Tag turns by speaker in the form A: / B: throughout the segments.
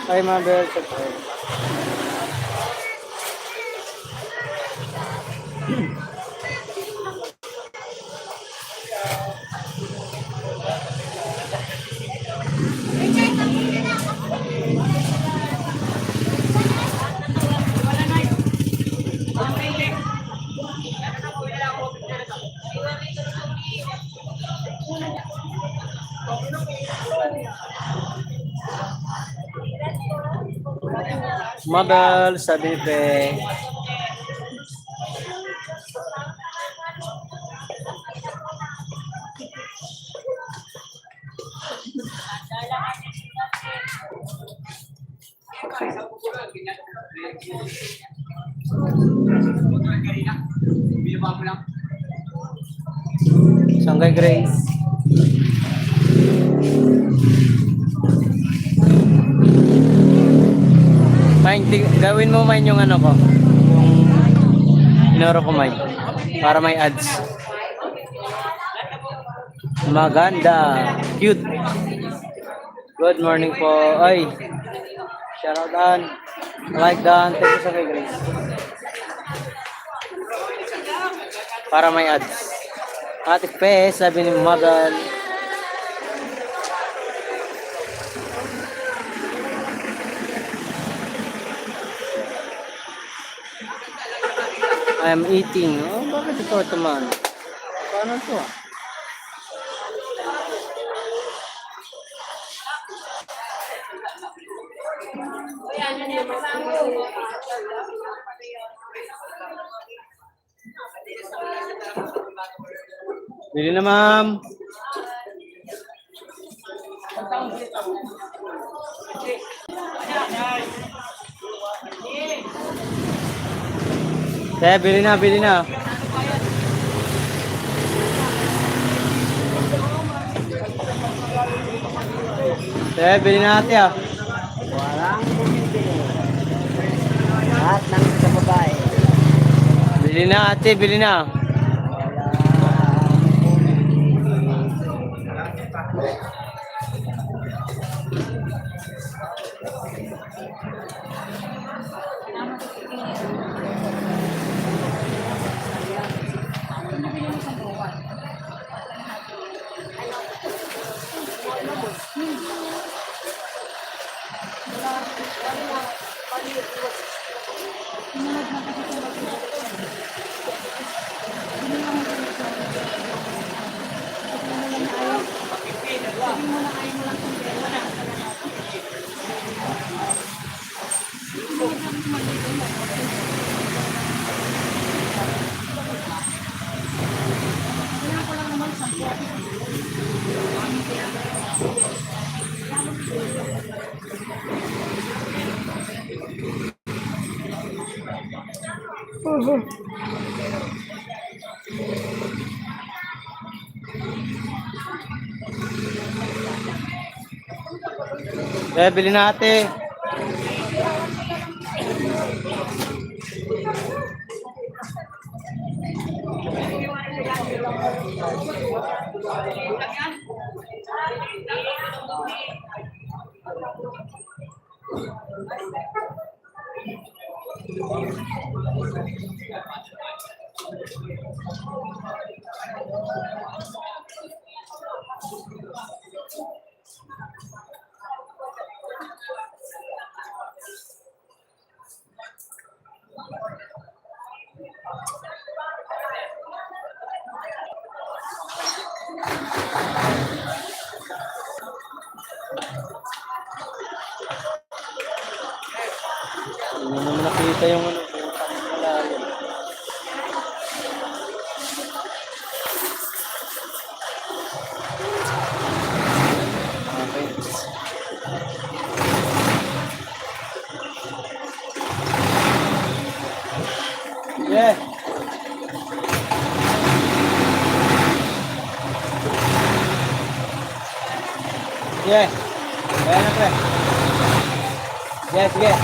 A: Ay, mother. Mabel, sabi ni Pe. Saan kay Grace? Gawin mo man yung ano ko. Yung inoro ko man. Para may ads. Maganda. Cute. Good morning po. Ay. Shout out Dan. Like Dan. Thank you sa kay Grace. Para may ads. Ate Pe, sabi ni Magal. I'm eating. Oh, bakit ito naman? Paano ito? Bili na, ma'am. Bili na, bili na. Bili na ate ah.
B: Walang bumibili. Lahat ng sa babae.
A: Bili na ate, bili na. Bili na ate. Hindi naman nakita yung ano. Yeah. Yeah. Ayan na pre. Yes, yes.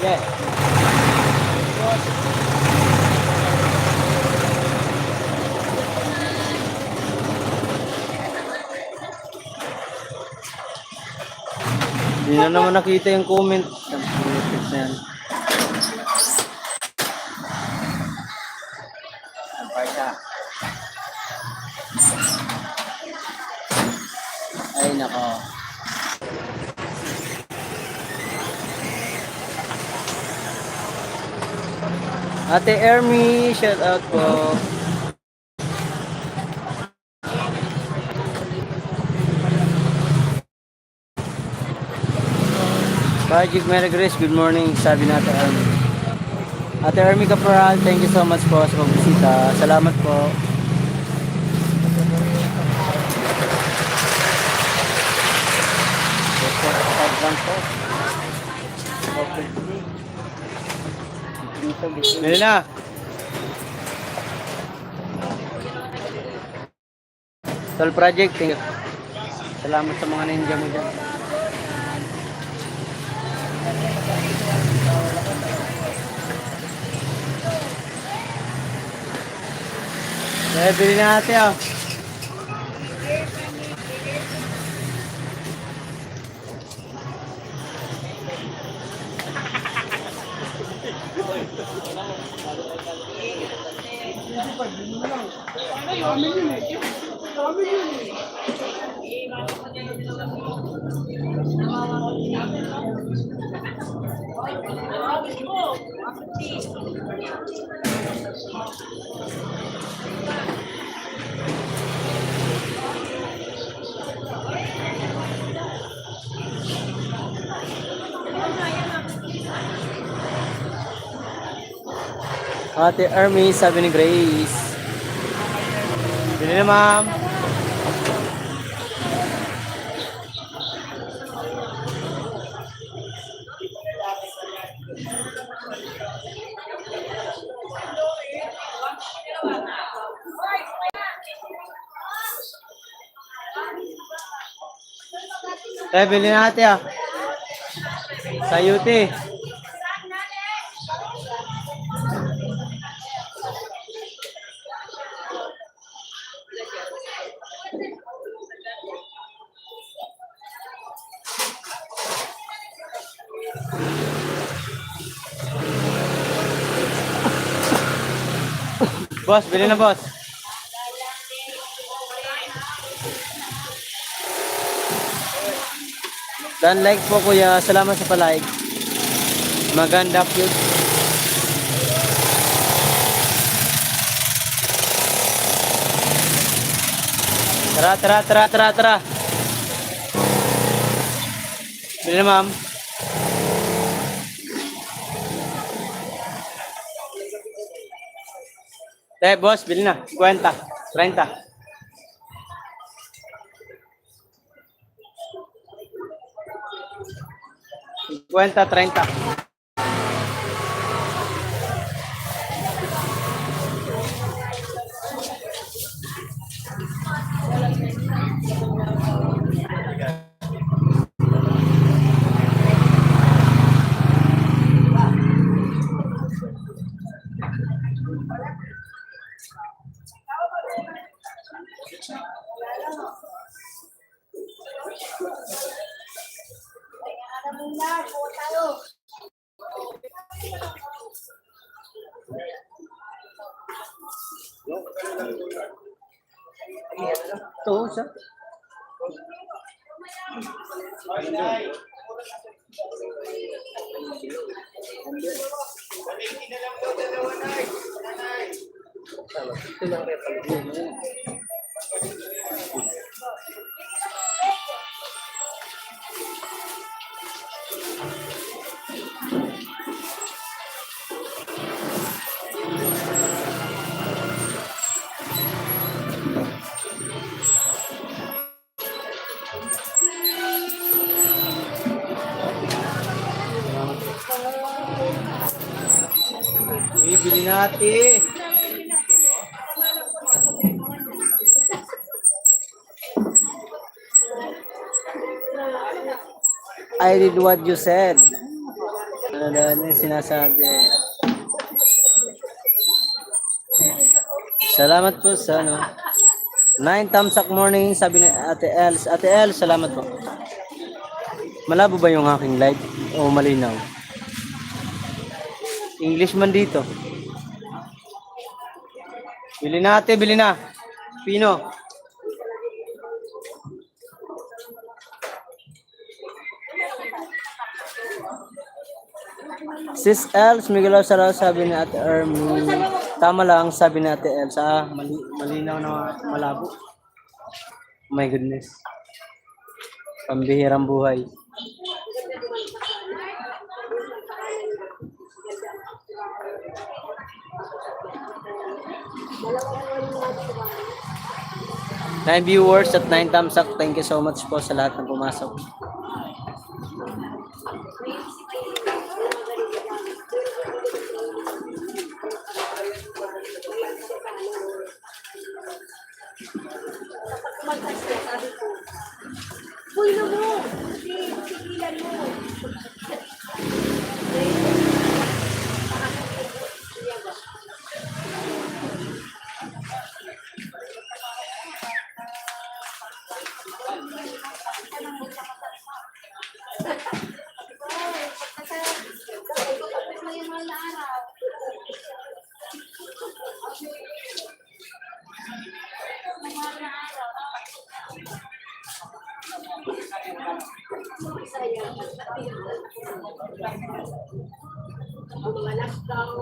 A: Yeah. Hindi na naman nakita yung comment. Ang pinitik na yan.
B: Sampay ka.
A: Ay, nako. Ate Ermi, shout out po. Bajik Mary Grace, good morning, sabi na Ate Ermi. Ate Ermi Caporal, thank you so much po sa pagbisita. Salamat po. Meron na. Sol Project, thank you. Salamat sa mga ninja mo dyan. Kaya bili na natin ah. Ate Ermi, sabi ni Grace. Bili na ma'am. Bili na natin ah. Sayuti. Boss, bili na boss. Dan like po kuya, salamat sa palike. Maganda cute. Tara. Bili na ma'am. Boss, bili na. 50, 30. Cuenta, 30. Ito, siya. Bibili natin. I did what you said. Ano yung sinasabi? Salamat po sa ano. 9 thumbs up morning, sabi ni Ate Els. Ate Els, salamat po. Malabo ba yung aking live? O malinaw? English man dito. Bili na ate, bili na. Pino. Sis Els, Miguel Sara, sabi ni Ate Ermi. Tama lang, sabi ni Ate Elsa. Malinaw na malabo. My goodness. Pambihirang buhay. Nine viewers at 9 thumbs up. Thank you so much po sa lahat ng pumasok.
C: Pulo mo! Tigilan mo! Mga lockdown.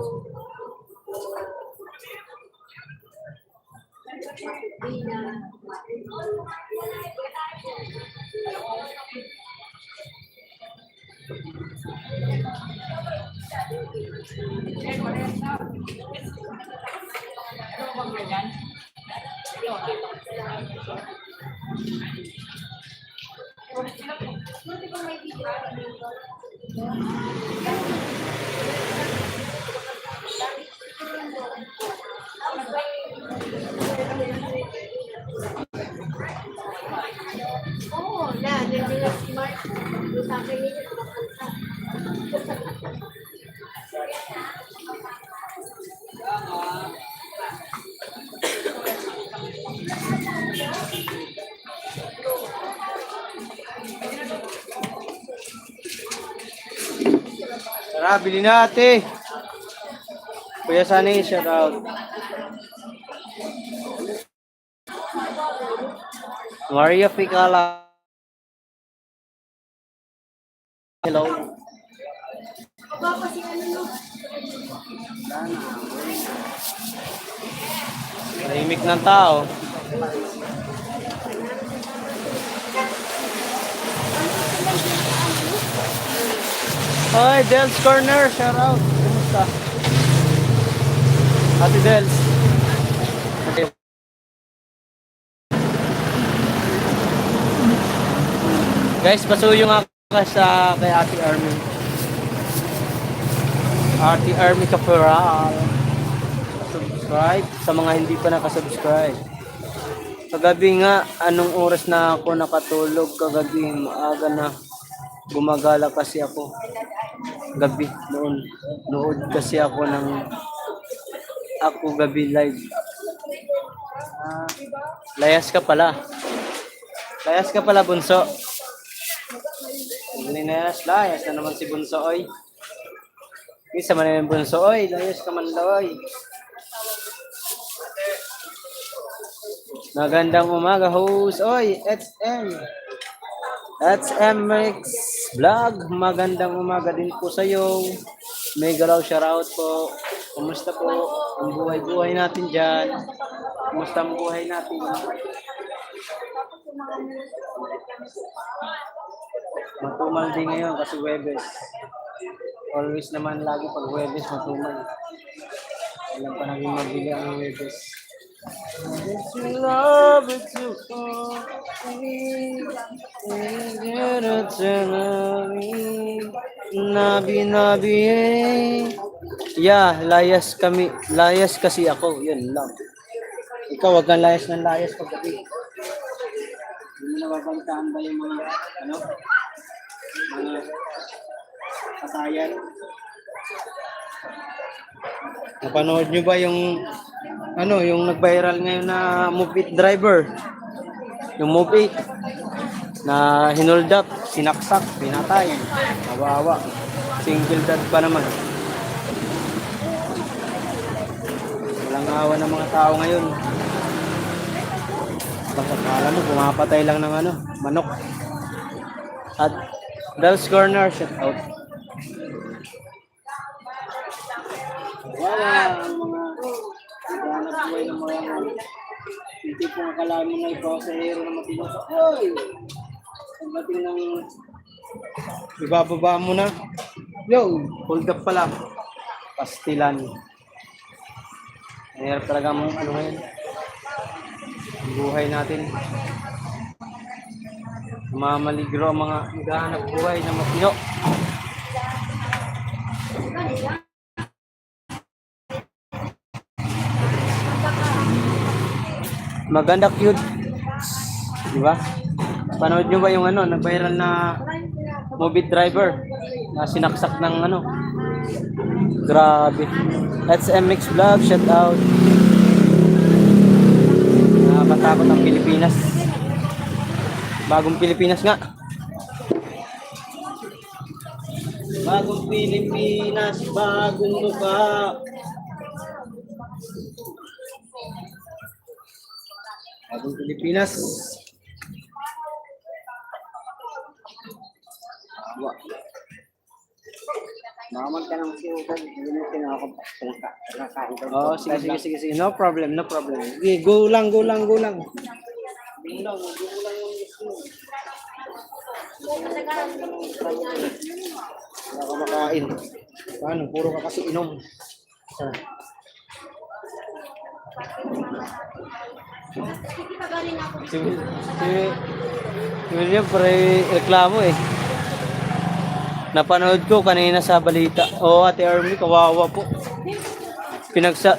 C: Oo, nandiyan smart. Sa akin yun, mapunta.
A: Tara, bili na ate. Kuya Sunny, shout out. Maria Ficala. Hello. Tahimik ng tao. Hi, Dels Corner, shout out. Kumusta? Ate Dels. Okay. Guys, pasuyo nga sa kay Ate Army. Ate Army Caporal. Subscribe sa mga hindi pa nakasubscribe. Kagabi nga, anong oras na ako nakatulog? Kagabi, maaga na. Gumagala kasi ako. Gabi, noon. Nood kasi ako ng Ako Gabi live. Layas ka pala. Layas ka pala, Bunso. Layas na naman si Bunso, oy. Isa man yung Bunso, oy. Layas ka man daw, oy. Magandang umaga, host. Oy, It's MX Vlog. Magandang umaga din po sa iyo. May galaw shoutout po. Kumusta po ang buhay-buhay natin dyan? Kumusta ang buhay natin? Matumal din ngayon kasi Huwebes. Always naman lagi pag Huwebes matumal. Walang pa naging mabili ang Huwebes. It's your love, it's your Nabi yeah, layas kami. Layas kasi ako. Yun lang. Ikaw, wag kang layas ng layas paggabi. Hindi mo nababantaan ba yung mga, mga kasayan? Napanood nyo ba yung, yung nag-viral ngayon na Move It driver? Yung Move It. na hinold up, sinaksak, pinatay. Kawawa. Single dad pa naman. Walang awa ng mga tao ngayon. Basta akala mo, pumapatay lang ng ano, manok. At Dell's Corner, shout out. Wala ang mga hanap buhay ng mga hindi po akalain mo na ikaw sa hero na matino. Oy! Ang dating ng ibababa mo na. Yo! Hold up pala. Pastilan. Mahirap talaga mo ano ngayon. Ang buhay natin. Mamaligro ang mga naghahanap buhay na matino. Maganda cute. Di ba? Panood nyo ba yung ano, nag-viral na movie driver na sinaksak ng ano? Grabe. That's MX Vlog, shout out. Nakakatakot ang Pilipinas. Bagong Pilipinas nga. Bagong Pilipinas, bagong mukha. Bagong Pilipinas.
B: Makamag ka ng sinugan, hindi mo kinakain ka.
A: Oh, sige. No problem, no problem. Sige, go lang. Go lang. Go lang yung gusto mo. Wala ka makain. Paano? Puro ka kasi inom. Ah. Si William, pre reklamo eh. Napanood ko kanina sa balita. Oh, Ate Army, kawawa po.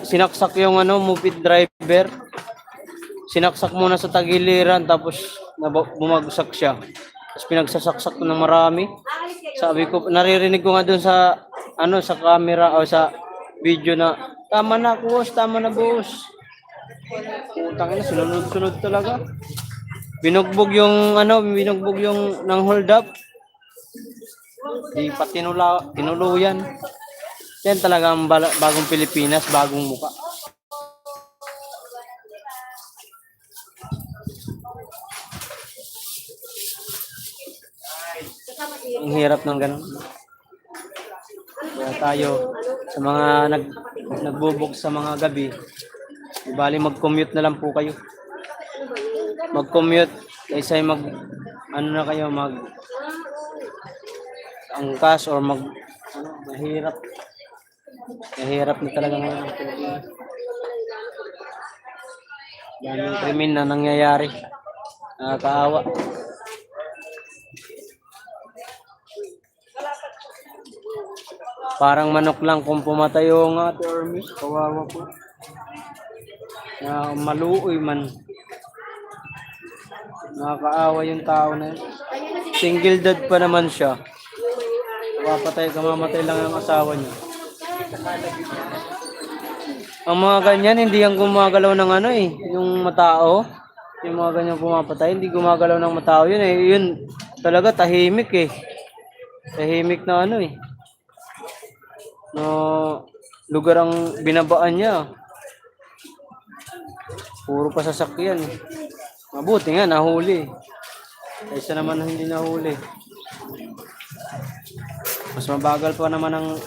A: Sinaksak yung ano, movie driver. Sinaksak muna sa tagiliran tapos bumagsak siya. Tapos pinagsasaksak ng marami. Sabi ko, naririnig ko nga doon sa ano, sa camera o sa video na tama na boss. Putang ina, sunod talaga. Binugbog yung ng hold up. Di pa tinuluyan. Yan talaga ang bagong Pilipinas, bagong muka. Ang hirap ng ganun. Kaya tayo, sa mga nagbubok sa mga gabi, di bali mag-commute na lang po kayo. Mag-commute, kaysa angkas or mahirap. Mahirap na talaga ngayon ang Pilipinas. Daming krimen na nangyayari. Nakakaawa. Parang manok lang kung pumatay yung Ate Army. Kawawa po. Na maluoy man. Nakakaawa yung tao na yun. Single dad pa naman siya. Kamamatay lang ang asawa niya. Ang mga ganyan, hindi yan gumagalaw ng ano eh. Yung matao. Yung mga ganyan pumapatay, hindi gumagalaw ng matao yun eh. Yun talaga tahimik eh. Tahimik na ano eh. No, lugar ang binabaan niya. Puro pa sasakyan. Mabuti nga, nahuli. Kaysa naman hindi nahuli. Mas mabagal pa naman ang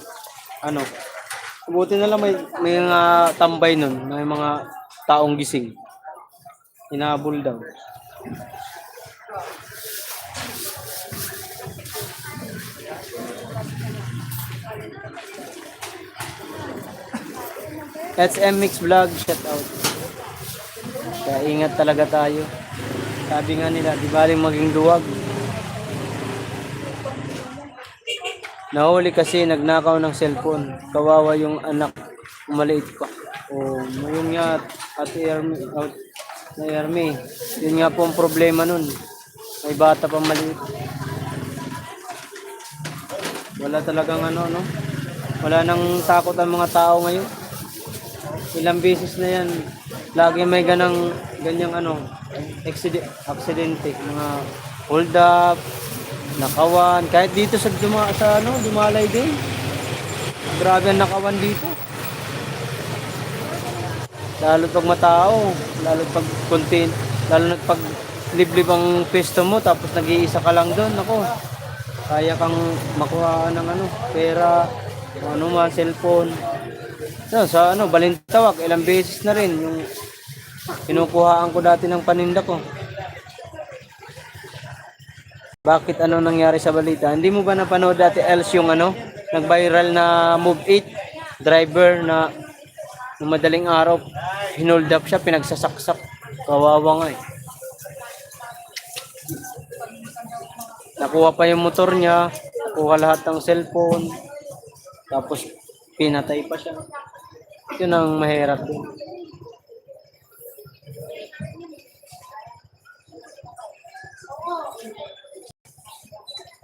A: ano. Mabuti na lang may mga tambay nun. May mga taong gising. Hinabol daw. That's MX Vlog, shout out. Kaya ingat talaga tayo. Sabi nga nila, di baling maging duwag. Nahuli kasi nagnakaw ng cellphone. Kawawa yung anak, maliit pa. Oh, yun nga, Ate Army, yun nga po ang problema nun. May bata pa maliit. Wala talagang ano, no? Wala nang takot ang mga tao ngayon. Ilang beses na yan, lagi may ganyang aksidente, mga hold up, nakawan, kahit dito sa Dumalay din. Grabe ang nakawan dito. Lalo pag matao, lalo pag content, lalo na pag liblib ang pwesto mo tapos nag-iisa ka lang doon, ako. Kaya kang makuha ng pera, ano man, cellphone. Sa Balintawak, ilang beses na rin yung kinukuhaan ko dati ng paninda ko. Bakit nangyari sa balita? Hindi mo ba napanood dati else yung nag-viral na Move It driver na nung madaling araw hinold up siya, pinagsasaksak. Kawawa nga eh. Nakuha pa yung motor niya, nakuha lahat ng cellphone, tapos pinatay pa siya. Yun ang mahirap din.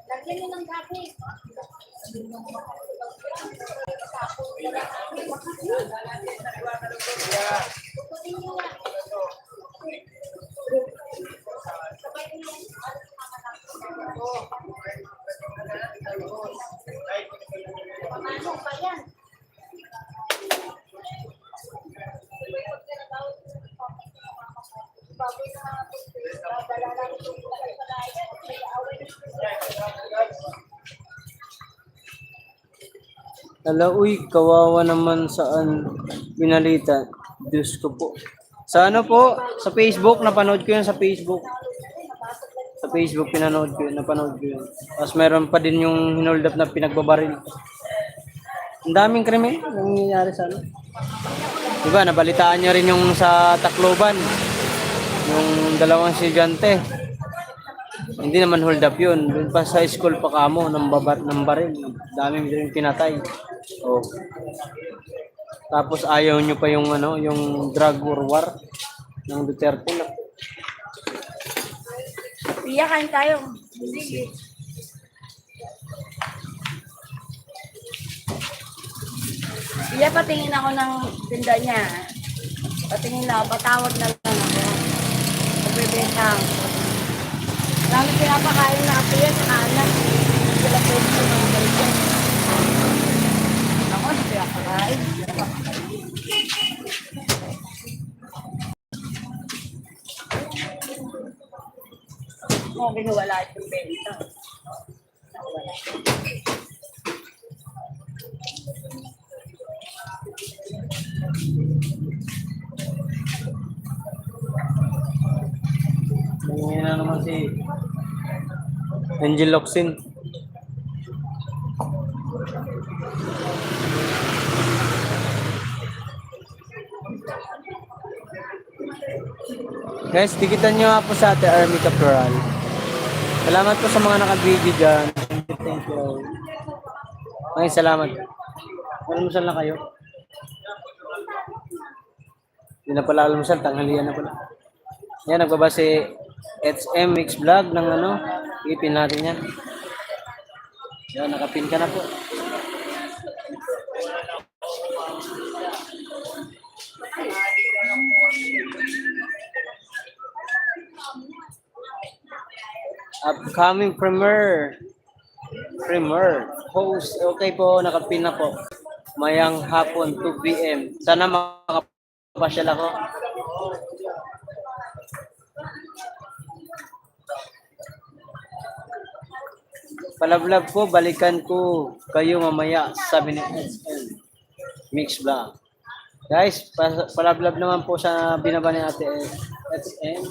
C: Lagyan nyo ng gabi. Tututin nyo yan. Pamasok pa yan.
A: Uy, kawawa naman saan binalita. Diyos ko po. Sa po? Sa Facebook, napanood ko yun sa Facebook. Sa Facebook, napanood ko yun. Tapos meron pa din yung hinold up na pinagbabaril. Ang daming krimen nangyayari sa Diba, nabalitaan nyo rin yung sa Tacloban. Yung dalawang estudyante. Hindi naman hold up yun. Doon pa sa school pa kamo, ng baril. Dami rin pinatay. Oh. Tapos ayaw nyo pa yung yung drug war ng Duterte na.
C: Pia, kain tayo. Pia, patingin ako ng tinda niya. Patingin na ako, patawag na lang ako. Pagbibenta ako. Marami pinapakain na Pia sa anak. Sila pwede sa mga balikan. Ako, hindi pinapakain. Kung binuwala itong benta. Nakawala.
A: Ngayon na naman si Angel Locsin. Guys, tikitan nyo nga po sa Ate Army Caporal. Salamat po sa mga naka-video dyan. Thank you. Ay, salamat. Almusal na kayo. Hindi na pala almusal, tanghalian na pala. Yan, nagbaba si HM Mix Vlog ng ipin natin yan. Yan, nakapin ka na po. Upcoming premiere host. Okay po, nakapin na po. Mayang hapon 2 PM. Sana makapasyal ako. Palablab po, balikan ko kayo mamaya, sabi ni SM Mix Vlog. Guys, palablab naman po sa binaba ni Ate SM.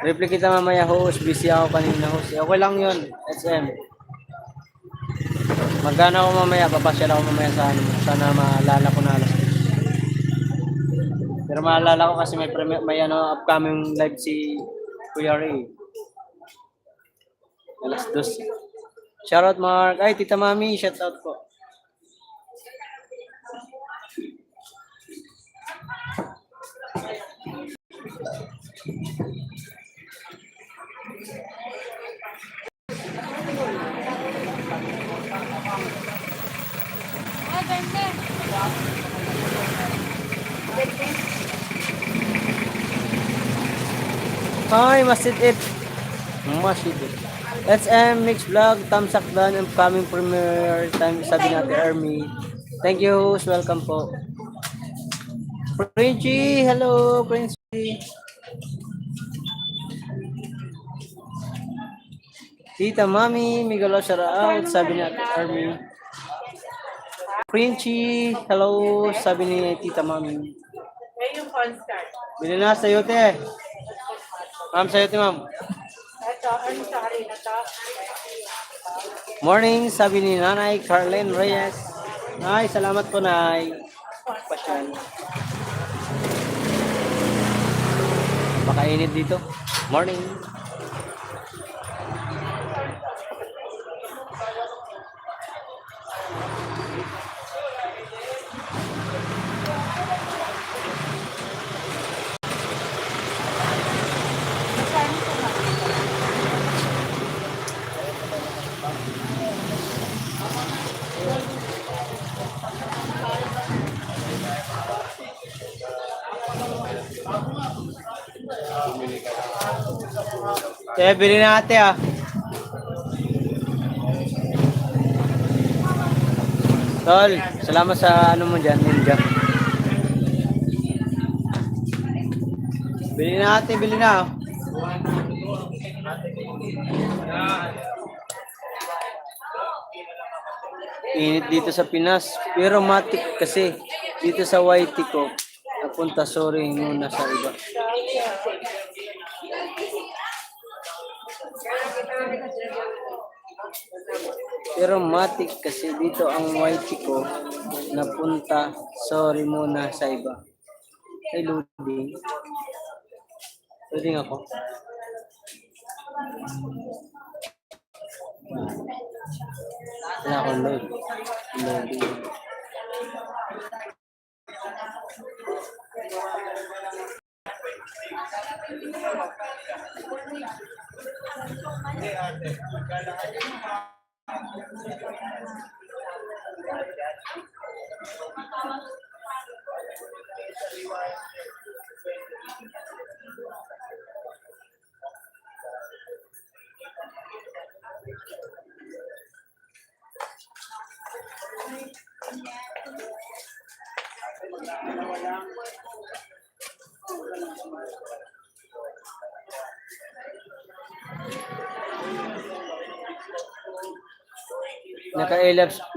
A: Reply kita mamaya, host. Busy ako kanina, host. Okay lang yun, SM. Magana ako mamaya, papasyal ako mamaya sa sana maalala ko na alas 2. Pero maalala ko kasi may upcoming live si Kuya Ray. Alas 2. Shoutout Mark. Ay, Tita Mami, shoutout po.
C: Ah, ganda.
A: Hi, Masjid It. Masjid It. SM Mix Vlog, thumbs up down, and coming premiere time, sabi natin Army. Thank you, host. Welcome po. Princey, hello, Princey. Tita Mami, Miguel shout out, sabi natin Army. Princey, hello, sabi ni Tita Mami.
C: Yung constant.
A: Bili na sayote. Ma'am, sayote ma'am.
C: Ito, ano sa harina to?
A: Morning, sabi ni Nanay Carlene Reyes. Nay, salamat po, Nay. Pasyal. Pakainit dito. Morning. Kaya bili natin ah. Tol, salamat sa ano mo dyan, ninja. Bili natin, bili na. Init dito sa Pinas, pero matik kasi dito sa YT ko. Napunta, sorry muna sa iba. Pero matik kasi dito ang YT ko. Napunta, sorry muna sa iba. Ay, loading. Loading ako. Wala akong load. Loading.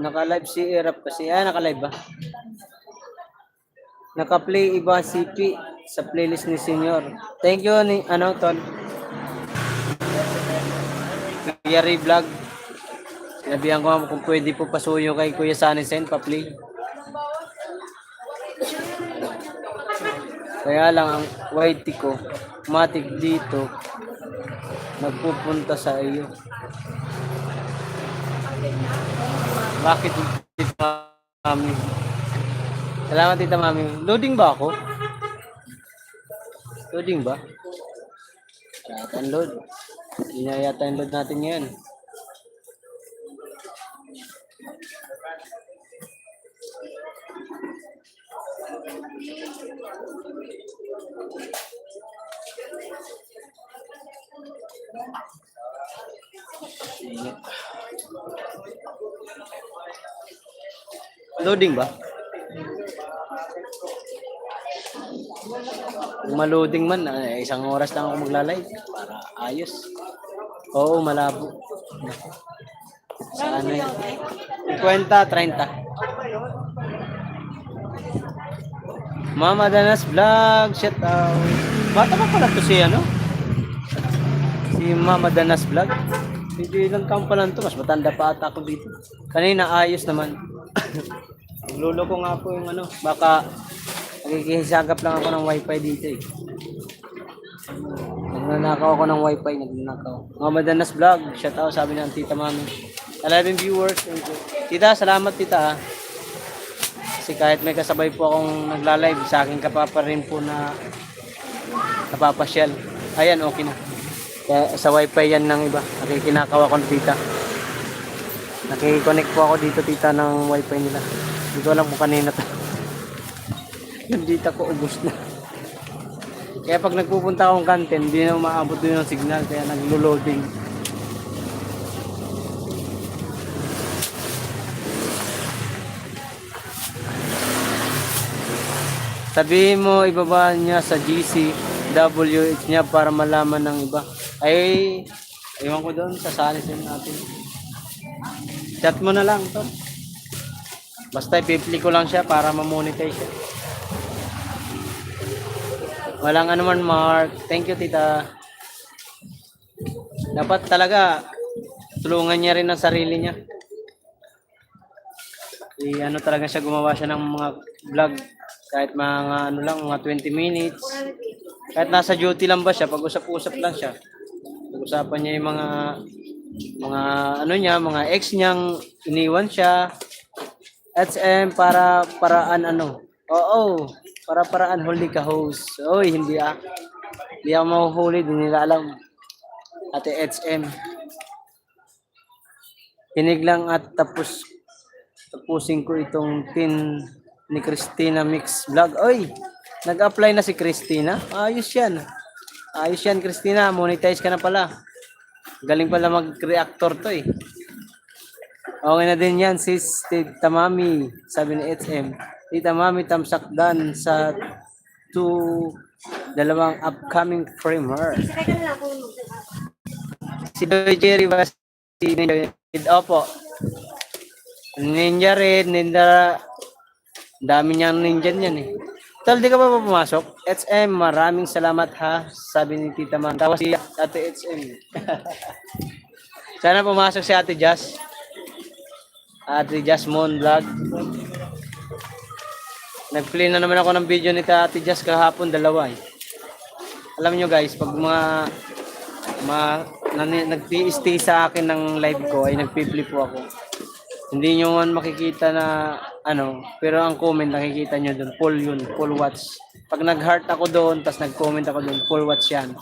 A: Naka-live si Erap kasi. Naka-live ba? Naka-play iba CP sa playlist ni Senior. Thank you ni Ton. Yari Vlog. Sinabihan ko kung pwede po pasuyo kay Kuya Sanisen pa-play. Kaya lang ang YT ko, matik dito, nagpupunta sa iyo. Bakit Tita Mami? Salamat Tita Mami. Loading ba ako? Loading ba? Yata ang load. Hindi na yata ang load natin ngayon. Loading ba? Kung ma-loading man, isang oras lang ako magla-live para ayos. Oo, malabo. Sa ano yun? 50, 30. Mama Danas Vlog, shout out. Bata pa pala to si si Mama Danas Vlog. Hindi lang taon pa lang to, mas matanda pa ata ako dito. Kanina ayos naman. Lulo ko nga po yung baka nakikihisagap lang ako ng wifi dito eh. Nagnanakaw ako ng wifi, nagnanakaw. Mama Danas Vlog, shout out, sabi ng Tita Mami. 11 viewers, thank you. Tita, salamat Tita. Kasi kahit may kasabay po akong nagla-live, sa akin ka pa rin po na napapasyal. Ayan, okay na. Kaya sa wifi yan ng iba. Nakikinakaw ako ng tita. Nakikonnect po ako dito tita ng wifi nila. Hindi ko alam kung kanina to. Yung data ko ubos na. Kaya pag nagpupunta akong content, hindi na umaabot doon yung signal. Kaya naglo-loading. Sabihin mo, ibaba niya sa GC, WH niya para malaman ng iba. Ay, ewan ko doon, sasalisin natin. Chat mo na lang to. Basta ipipli ko lang siya para ma-monetize siya. Walang anuman, Mark. Thank you, tita. Dapat talaga, tulungan niya rin ang sarili niya. Ano talaga siya, gumawa siya ng mga vlog. Kahit mga ano lang, mga 20 minutes. Kahit nasa duty lang ba siya, pag-usap-usap lang siya. Pag-usapan niya yung mga ano niya, mga ex niyang iniwan siya. SM para paraan ano. Oo, para paraan huli ka host. Oy, hindi Hindi ako mahuhuli, hindi nila alam. Ate SM. Tinig lang at tapusin ko itong tin ni Christina Mix Vlog. Oy, nag-apply na si Christina. Ayos yan. Ayos yan, Christina. Monetize ka na pala. Galing pala mag-reactor to eh. Okay na din yan, sis. Tita Mami, sabi ni HM. Tita Mami, tamsakdan sa 2 upcoming premiere. Si Doy Jerry ba si Ninja Red? Opo. Ninja Red, Ninja. Dami niyang ninja niyan eh. Tol, di ka pa pumasok? HM, maraming salamat ha. Sabi ni Tita Man. Tawa si Ate HM. Sana pumasok si Ate Jazz. Ate Jazz Moon Vlog. Nag-play na naman ako ng video ni Ate Jazz kahapon, 2 eh. Alam nyo guys, pag nag-stay sa akin ng live ko ay nagpi-play po ako. Hindi nyo man makikita na ano, pero ang comment nakikita nyo doon, full watch. Pag nag-heart ako doon, tas nag-comment ako doon, full watch yan.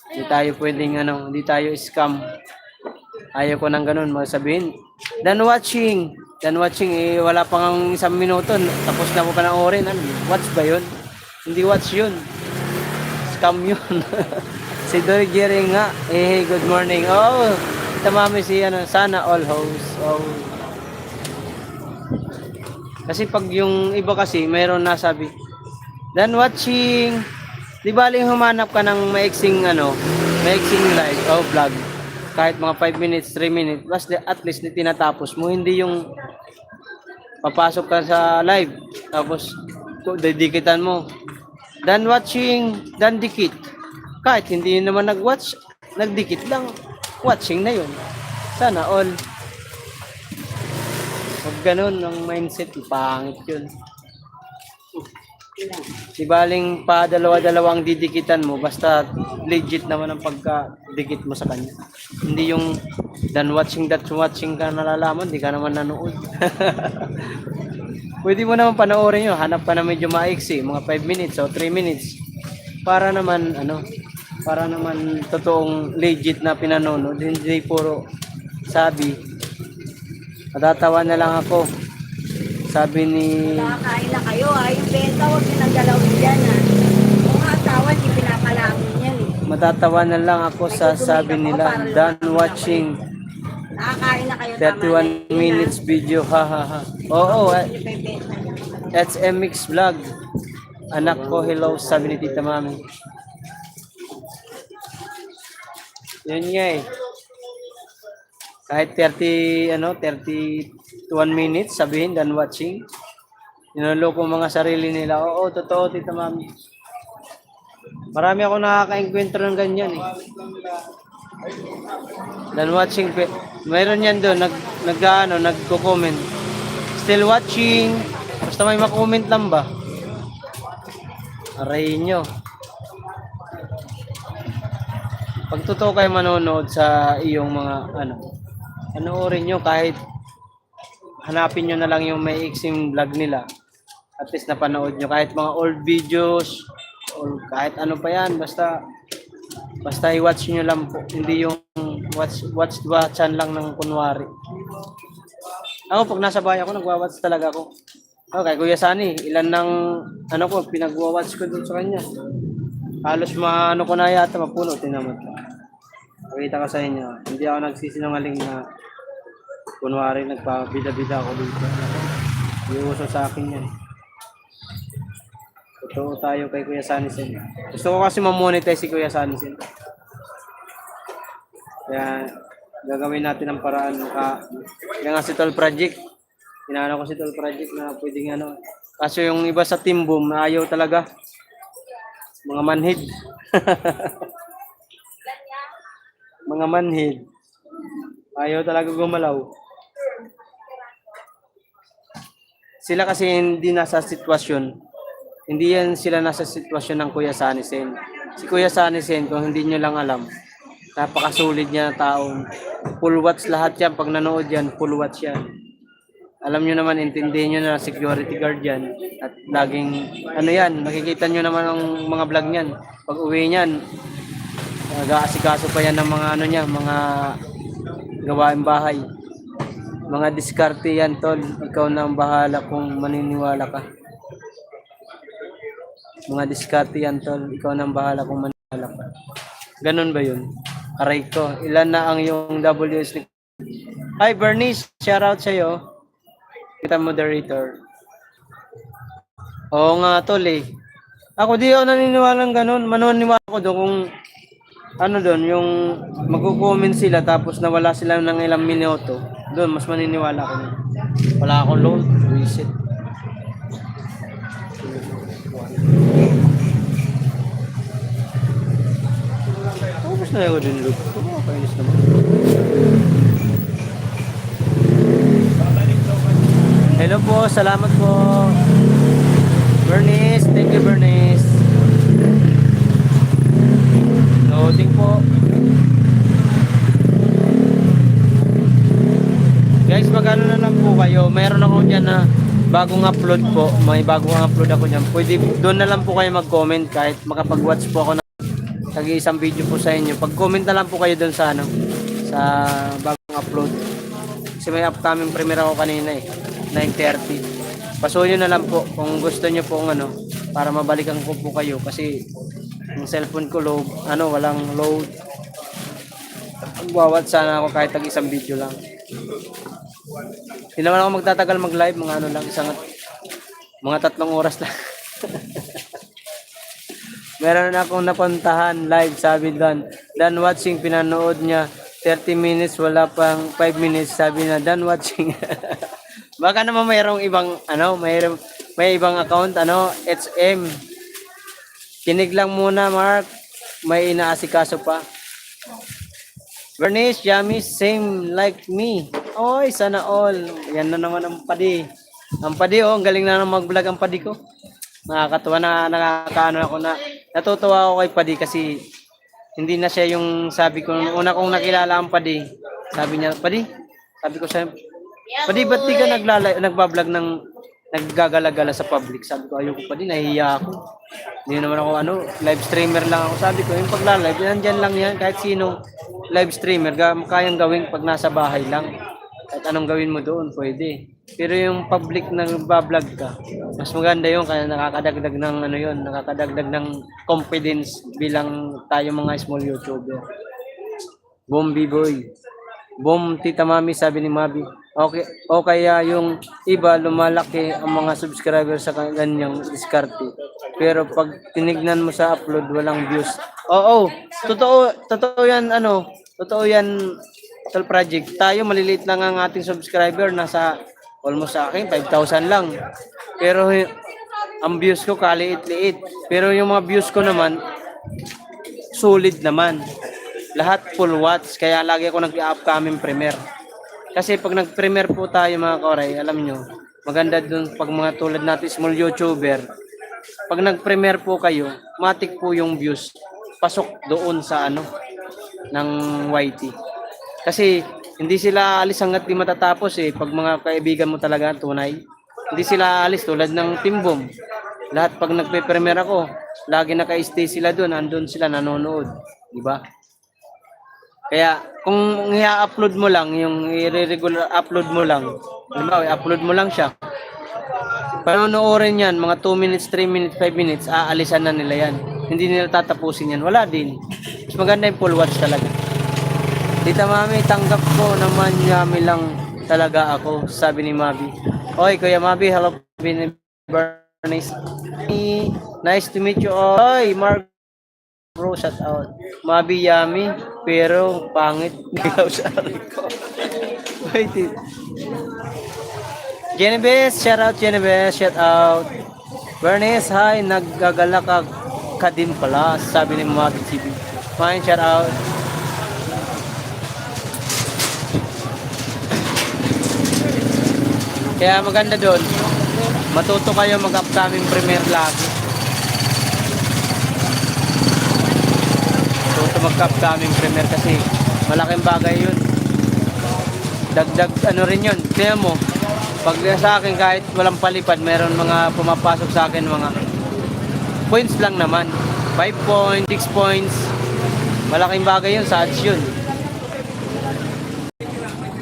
A: Hindi tayo pwedeng hindi tayo scam. Ayaw ko nang ganun, sabihin, done watching, wala pang 1 minuto, tapos na mo panoorin. Watch ba yun? Hindi watch yun. Scam yun. Si Dory Jerry nga, hey, good morning. Oh, tamami si sana all hosts. Oh. Kasi pag yung iba kasi, mayroon na sabi, done watching. Di baling humanap ka ng maiksing live o vlog. Kahit mga 5 minutes, 3 minutes, at least tinatapos mo. Hindi yung papasok ka sa live, tapos dedikitan mo. Done watching, done dikit. Kahit hindi naman nag-watch, nagdikit lang. Watching na yun. Sana all. Huwag ganun ang mindset, pangit yun. Di baling pa dalawa-dalawang didikitan mo, basta legit naman ang pagka-dikit mo sa kanya. Hindi yung done watching ka nalalaman, di ka naman nanood. Pwede mo naman panoorin yun, hanap ka na medyo maiksi, mga 5 minutes o 3 minutes. Para naman, totoong legit na pinanonood, hindi puro sabi. Matatawa na lang ako. Sabi ni...
C: Nakakain na kayo yung benta, huwag nyo nang galawin dyan Kung asawa, di pinapalamin yan
A: Matatawa na lang ako sa sabi nila, done watching.
C: Nakakain na kayo,
A: 31 minutes video, ha. Oo, HMX Vlog. Anak ko, hello, sabi ni Tita Mami. Yun nga eh. Kahit 31 minutes, sabihin, done watching. Ninuloko mga sarili nila. Oo, totoo, Tita Mami. Marami ako nakaka-enkwentro ng ganyan eh. Done watching. Mayroon yan doon, nagko-comment. Still watching. Basta may makomment lang ba? Aray nyo. Pag totoo kayo manonood sa iyong mga panoorin nyo kahit hanapin nyo na lang yung may iksing vlog nila. At least napanood nyo kahit mga old videos or kahit ano pa yan. Basta Basta i-watch nyo lang po. Hindi yung watchan lang ng kunwari. Ako, pag nasa bahay ako, nagwa-watch talaga ako. Okay, Kuya Sani, ilan ng ano ko, pinagwa-watch ko dun sa kanya. Halos maano ko na yata, mapuno, tinamot. Pakita ko sa inyo, hindi ako nagsisinungaling na kunwari nagpabida-bida ako dito. Iuso sa akin yan. Totoo tayo kay Kuya Sani Sen. Gusto ko kasi ma-monetize si Kuya Sani Sen. Kaya gagawin natin ang paraan. Kaya nga si Tol Project. Inaano ko si Tol Project na pwedeng ano. Kaso yung iba sa Team Boom, ayaw talaga. Mga manhid. Mga manhid. Ayaw talaga gumalaw. Sila kasi hindi nasa sitwasyon. Hindi yan sila nasa sitwasyon ng Kuya Sani Sen. Si Kuya Sani Sen, kung hindi nyo lang alam, napakasulit niya na taong full watch lahat yan. Pag nanood yan, full watch yan. Alam nyo naman, intindihin nyo na security guard yan. At laging, ano yan, makikita nyo naman ang mga vlog niyan. Pag uwi niyan, nag-aasikaso pa yan ng mga ano niya, mga gawain bahay. Mga diskarte yan, Tol. Ikaw na ang bahala kung maniniwala ka. Mga diskarte yan, Tol. Ikaw na ang bahala kung maniniwala ka. Ganun ba yun? Aray ko. Ilan na ang yung WS ni... Hi, Bernice. Shoutout sa'yo. Kita moderator. Oo nga, Tol eh. Ako di ako naniniwala ng ganun. Maniniwala ko doon kung ano doon, yung magko-comment sila tapos nawala sila ng ilang minuto. Doon, mas maniniwala ko. Wala akong load. Reset. Tapos na ako din load. Kainis naman. Hello po, salamat po. Bernice, thank you Bernice. Loading po. Guys, magkano na lang po kayo? Mayroon ako dyan na bagong upload po. May bagong upload ako dyan. Pwede doon na lang po kayo mag-comment kahit makapag-watch po ako ng tag-iisang video po sa inyo. Pag-comment na lang po kayo doon sa ano, sa bagong upload. Kasi may upcoming premiere ako kanina eh. 9:30. Pasuyo na lang po kung gusto niyo po ano para mabalikan ko po kayo kasi yung cellphone ko low, ano, walang load. Magwawat sana ako kahit tag-isang video lang. Hindi naman ako magtatagal mag-live, mga ano lang, mga 3 oras lang. Meron na akong napuntahan live, sabi Dan watching, pinanood niya 30 minutes, wala pang 5 minutes, sabi na Dan watching. Baka naman mayroong ibang ano, may ibang account ano, HM. Kinig lang muna, Mark. May inaasikaso pa. Bernice, Yummy, same like me. Oy, sana all. Yan na naman ang padi. Ang padi, oh, ang galing na nang mag-vlog ang padi ko. Nakakatuwa na, nakakaano ako na. Natutuwa ako kay padi kasi hindi na siya yung sabi ko, nung una kong nakilala ang padi. Sabi niya, padi, sabi ko sa padi, ba't di ka nagbablog ng naggagala-gala sa public? Sabi ko, ayoko pa din, nahihiya ako. Hindi naman ako, ano, live streamer lang ako. Sabi ko, yung pagla-live, nandyan lang yan. Kahit sino live streamer, kayang gawin pag nasa bahay lang. Kahit anong gawin mo doon, pwede. Pero yung public na nagbablog ka, mas maganda yun, kaya nakakadagdag ng, ano yun, nakakadagdag ng confidence bilang tayo mga small YouTuber. Boom, B-boy. Boom, Tita Mami, sabi ni Mabi. Okay, o kaya yung iba lumalaki ang mga subscribers sa ganyang diskarte. Pero pag tinignan mo sa upload, walang views. Oo, totoo yan, ano, totoo yan, Tol Project. Tayo, maliliit lang ang ating subscriber, nasa almost sa akin, 5,000 lang. Pero ang views ko, kaliit-liit. Pero yung mga views ko naman, solid naman. Lahat full watch, kaya lagi ako nag-upcoming premiere. Kasi pag nag-premiere po tayo mga koray, alam nyo, maganda dun pag mga tulad natin small YouTuber, pag nag-premiere po kayo, matik po yung views, pasok doon sa ano, ng YT. Kasi hindi sila alis hanggat di matatapos eh, pag mga kaibigan mo talaga tunay. Hindi sila alis tulad ng Team Boom. Lahat pag nagpe-premiere ako, lagi naka-stay sila doon, andun sila nanonood. di ba? Kaya kung i-upload mo lang, yung i-regular upload mo lang, halimbawa, i-upload mo lang siya. Panonoorin yan, mga 2 minutes, 3 minutes, 5 minutes, aalisan na nila yan. Hindi nila tatapusin yan. Wala din. Mas maganda yung full watch talaga. Tita Mami, tanggap ko naman yummy lang talaga ako, sabi ni Mabi. Oy, Kuya Mabi, hello, Bernice. Nice to meet you. Oy, Mark. Bro, shout out. Mabi yummy, pero pangit. Ikaw sa ko. Wait. Genevieve, shout out Genevieve, shout out. Bernice, hi, naggagala ka din pala, sabi ni Mabi TV. Fine, shout out. Kaya maganda doon, matuto kayo mag-upcoming premiere lagi. Mag-upcoming premiere kasi malaking bagay yun. Dagdag ano rin yun. Kaya mo, pag sa akin kahit walang palipad, meron mga pumapasok sa akin mga points lang naman. 5 points, 6 points. Malaking bagay yun sa ads yun.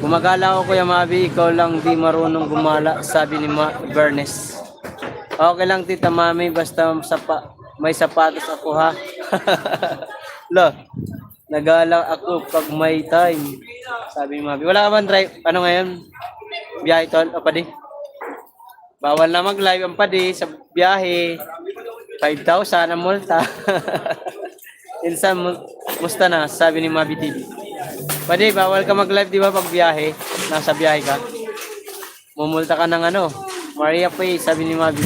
A: Gumagala ako Kuya Mabi, ikaw lang di marunong gumala, sabi ni Bernes. Okay lang Tita Mami, basta may sapatos ako ha. Lo, nagala ako pag may time. Sabi ni Mabi. Wala ka bang drive? Ano ngayon? Biyahe tol? O padi? Bawal na mag-live ang padi sa biyahe. 5,000 ang multa. Insan, musta na? Sabi ni Mabi TV. Padi, bawal ka mag-live di ba pag biyahe? Nasa biyahe ka? Mumulta ka ng ano? Maria Pay, sabi ni Mabi.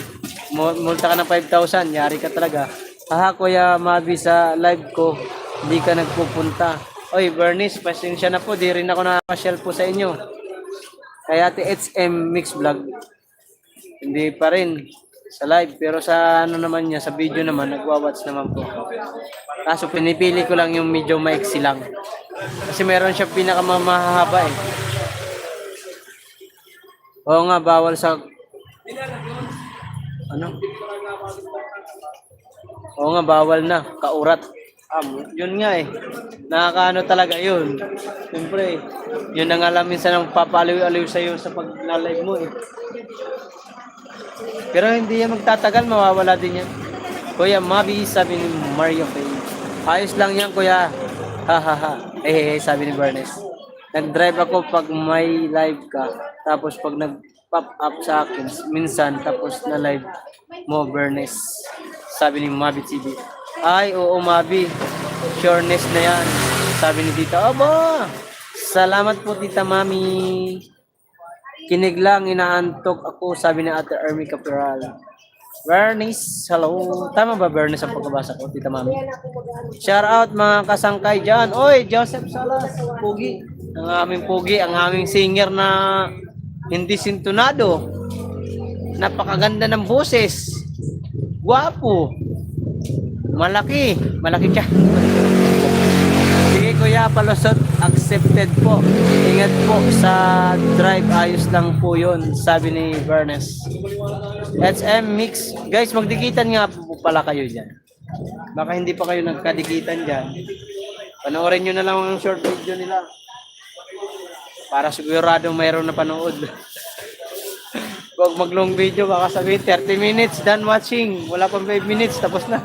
A: Multa ka ng 5,000. Yari ka talaga. Aha, Kuya Mabi, sa live ko, hindi ka nagpupunta. Oy, Bernice, pasensya na po. Di rin ako nakakasyal po sa inyo. Kaya Ate HM Mix Vlog, hindi pa rin sa live. Pero sa ano naman niya, sa video naman, nagwa-watch naman po. Kaso pinipili ko lang yung medyo maiksi lang. Kasi meron siya pinakamahaba eh. Oo nga, bawal sa... Ano? Oo nga, bawal na. Kaurat. Yun nga eh. Nakakaano talaga yun. Siyempre, yun ang alam minsan ang papaliw-aliw sa'yo sa pag-live mo eh. Pero hindi yan magtatagal, mawawala din yan. Kuya Mabi, sabi ni Mario Faye. Ayos lang yan, kuya. Ha ha ha. Sabi ni Bernes. Nag-drive ako pag may live ka. Tapos pag nag-pop up sa akin, minsan, tapos na live mo, Bernes. Sabi ni Mabi TV. Ay, oo, Mabi. Sureness na yan. Sabi ni Tita. Aba! Salamat po, Tita Mami. Kinig lang, inaantok ako, sabi ni Ate Ermi Caperal. Bernice, hello. Tama ba, Bernice, ang pagkabasa ko, Tita Mami? Shout out mga kasangkay dyan. Oy, Joseph Salas, Pugi. Ang aming Pugi, ang aming singer na hindi sintonado. Napakaganda ng boses. Guwapo. Malaki siya. Sige kuya, palusot, accepted po. Ingat po sa drive, ayos lang po yun, sabi ni Bernes. SM Mix. Guys, magdikitan nga po pala kayo dyan. Baka hindi pa kayo nagkadikitan dyan. Panoorin nyo na lang ang short video nila. Para sigurado mayroon na panood. Huwag mag-long video, baka sabihin 30 minutes, done watching. Wala pang 5 minutes, tapos na.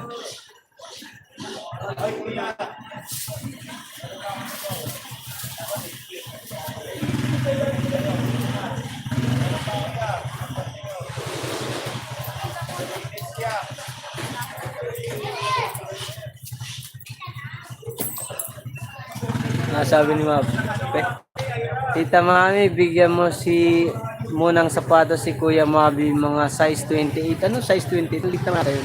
A: Sabi ni Mab, Tita Mami, bigyan mo ng sapatos si Kuya Mabi, mga size 28. Ano size 28? Ulit naman yun.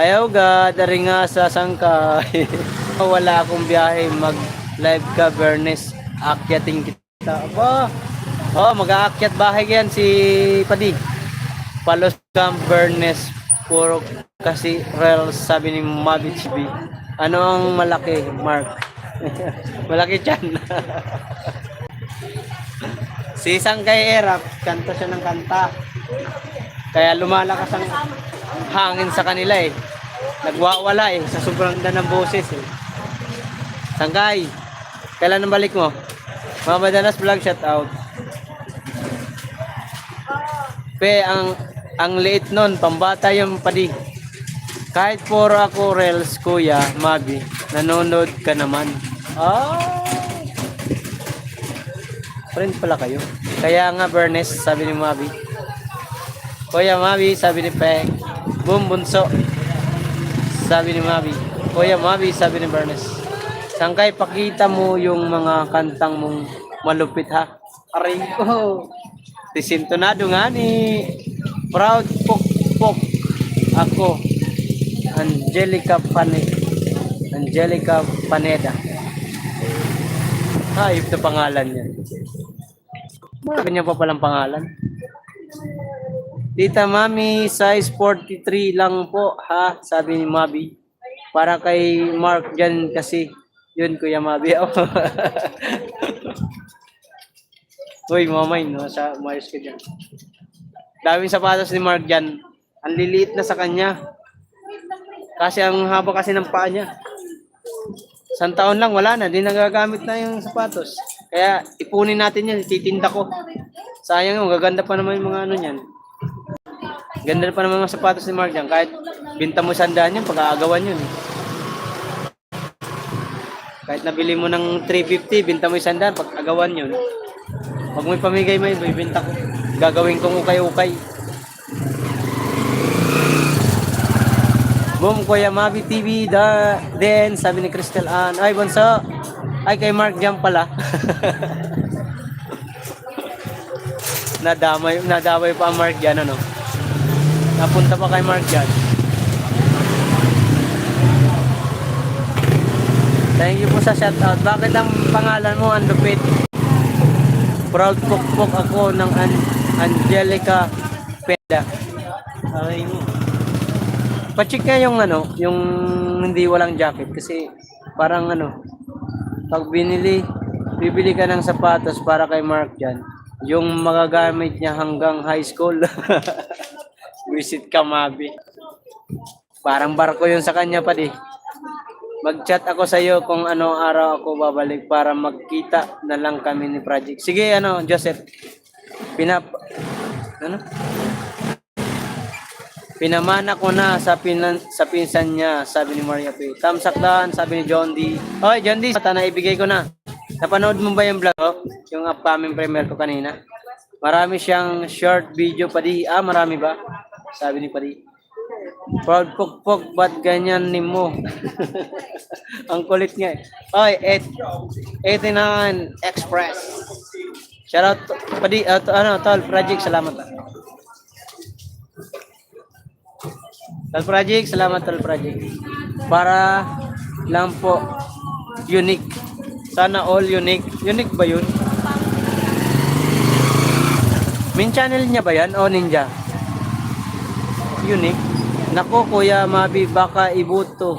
A: Ayaw ga, dari nga sa sangkay. Wala akong biyahe, mag-live ka, Bernes. Akyating kita. Aba, mag-aakyat bahay yan si Padi. Palos kang Bernes, puro kasi reels, sabi ni Mabi Chibi. Ano ang malaki, Mark? Malaki tiyan. Si Sangkay Erap, kanta siya ng kanta. Kaya lumalakas ang hangin sa kanila eh. Nagwawala eh, sa sobrang ganda ng boses eh. Sangkay, kailan ang balik mo? Mama Danas vlog, shout out. Pe, ang liit nun, pambata yung padi. Kahit puro ako reels, kuya, Mabi, nanonood ka naman. Ah, friend pala kayo. Kaya nga, Bernes, sabi ni Mabi. Kuya Mabi, sabi ni Pe. Boom, bunso. Sabi ni Mabi. Kuya Mabi, sabi ni Bernes. Sangkay, pakita mo yung mga kantang mong malupit ha. Aray ko. Disintonado nga ni Proud Pok ako. Angelica Paneda. Hayop na pangalan niya. Bakit niya pa palang pangalan? Tita Mami, size 43 lang po ha, sabi ni Mabi. Para kay Mark dyan kasi. Yun, Kuya Mabi. Uy, mamay, no? Mayos ka dyan. Daming sapatos ni Mark dyan. Ang liliit na sa kanya. Kasi ang haba kasi ng paa niya. Isang taon lang, wala na. Di nagagamit na yung sapatos. Kaya ipunin natin yan. Titinda ko. Sayang yung gaganda pa naman yung mga ano niyan. Ganda pa naman mga sapatos ni Mark dyan. Kahit binta mo 100 yan, pag-aagawan yun. Kahit nabili mo ng 350, binta mo 100, pag-agawan yun. Pag may pamigay mo, ibibenta ko. Gagawin kong ukay-ukay. Boom, Kuya Mabi TV, then, sabi ni Crystal Ann. Ay, Bonso. Ay, kay Mark dyan pala. nadamay pa ang Mark dyan, ano? Napunta pa kay Mark dyan. Thank you po sa shoutout. Bakit ang pangalan mo, Andupit? Proud Pok ako ng Angelica Peda. Ay mo. Pa-check nga yung ano, yung hindi walang jacket kasi parang ano, pag bibili ka ng sapatos para kay Mark dyan, yung magagamit niya hanggang high school. Visit ka, Mabi. Parang barko yun sa kanya pa di. Mag-chat ako sa iyo kung anong araw ako babalik para magkita na lang kami ni Project. Sige, ano, Joseph. Pinamana ko na sa pinsan niya, sabi ni Maria P. Tamsakdan, sabi ni John D. Hoy, John D, mata na ibigay ko na. Napanood mo ba yung vlog ko? Yung upcoming premiere ko kanina? Marami siyang short video pa di. Ah, marami ba? Sabi ni Padi. Proud Pok, ba't ganyan ni mo? Ang kulit niya eh. Hoy, 89 Express. Shout out, Padi, Tol, Project, salamat. Tol Project, salamat Tol Project. Para lang po unique. Sana all unique. Unique ba yun? Main channel niya ba yan o Ninja? Unique. Nako Kuya Mabi, baka iba to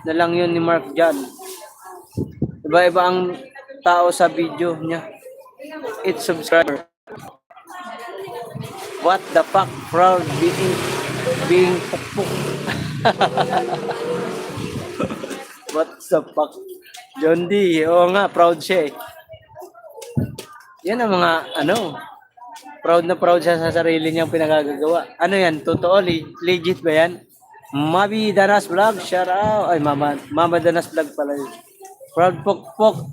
A: na lang yun ni Mark Jan. Iba-iba ang tao sa video niya. It's subscriber. What the fuck, proud being pukpuk. What the fuck? John D, oo nga, proud siya eh. Yan ang mga, proud na proud siya sa sarili niyang pinagagagawa. Ano yan, totoo, legit ba yan? Mabi Danas Vlog, shout out. Ay, Mama Danas Vlog pala yun. Proud Pok,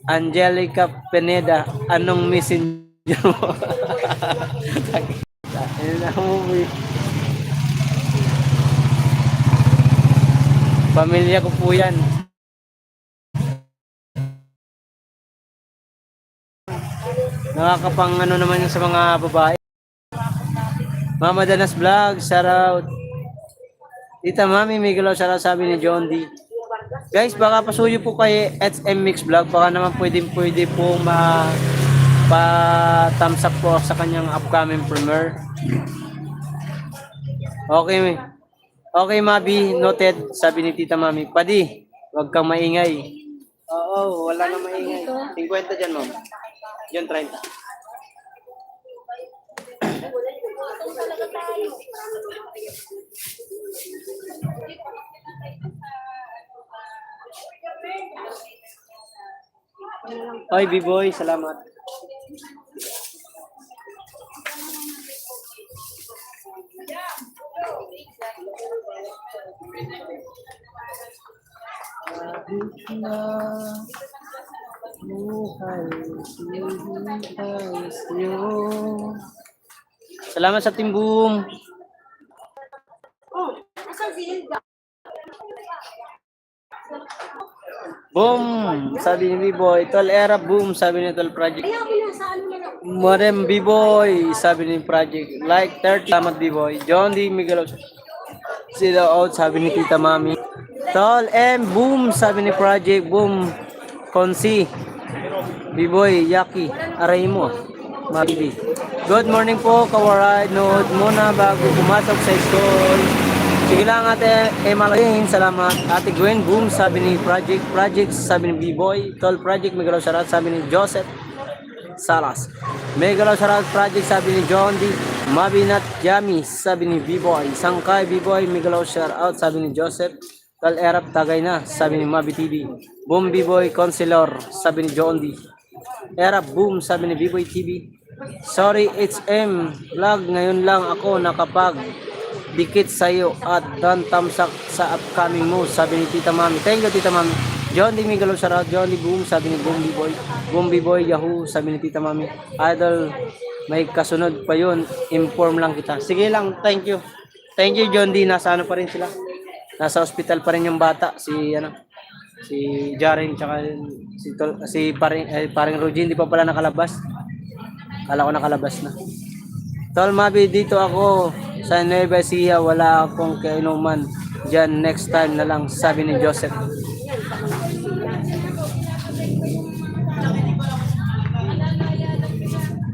A: Angelica Pineda, anong messenger mo? Pamilya ko po yan. Nakakapang naman yung sa mga babae. Mama Danas Vlog, shout out. Tita Mami, may galaw, shout out, sabi ni John D. Guys, baka pasuyo po kay SM Mix Vlog. Baka naman pwede po thumbs up po sa kanyang upcoming premiere. Okay, okay, Mabi, noted, sabi ni Tita Mami. Padi, wag kang maingay. Oo, wala na maingay. 50 dyan, Ma'am. Diyan, 30. Oy, B-boy, salamat. Salamat sa timbung.
C: Oh, asan si Hilda?
A: Boom! Sabi ni B-boy. Tol era, boom! Sabi ni Tol Project.
C: Kaya ako nasa ano na lang.
A: Marem B-boy! Sabi ni Project. Like 30. Salamat B-boy. John D. Miguel. Sila out. Sabi ni Tita Mami. Tol M. Boom! Sabi ni Project. Boom! Konsi. B-boy. Yaki. Aray mo. Mabibi. Good morning po, kawaray. Nood muna bago pumasok sa school. Sige lang ate Emma Lane, salamat. Ate Gwen, boom, sabi ni Project, sabi ni B-Boy. Tol Project, Megalaw Sharat, sabi ni Joseph Salas. Megalaw Sharat Project, sabi ni John D. Mabinat Yami, sabi ni B-Boy. Sangkay B-Boy, Megalaw Sharat, sabi ni Joseph. Tol Erap, tagay na, sabi ni Mabi TV. Boom B-Boy, Consilor, sabi ni John D. Erap, boom, sabi ni B-Boy TV. Sorry, HM vlog, ngayon lang ako nakapag dikit sa'yo at dan tamsak sa upcoming mo, sabi ni Tita Mami. Thank you, Tita Mami. John D. Miguel Shoutout, John D. Boom, sabi ni Boom B-Boy. Boom B-Boy, Yahoo, sabi ni Tita Mami. Idol, may kasunod pa yun. Inform lang kita. Sige lang, thank you. Thank you, John D. Nasa ano pa rin sila? Nasa hospital pa rin yung bata. Si Jaren, tsaka si paring Rugin, di pa pala nakalabas. Kala ko nakalabas na. Tol Mabi, dito ako sa Nueva Ecija, wala akong kainuman dyan, next time na lang, sabi ni Joseph.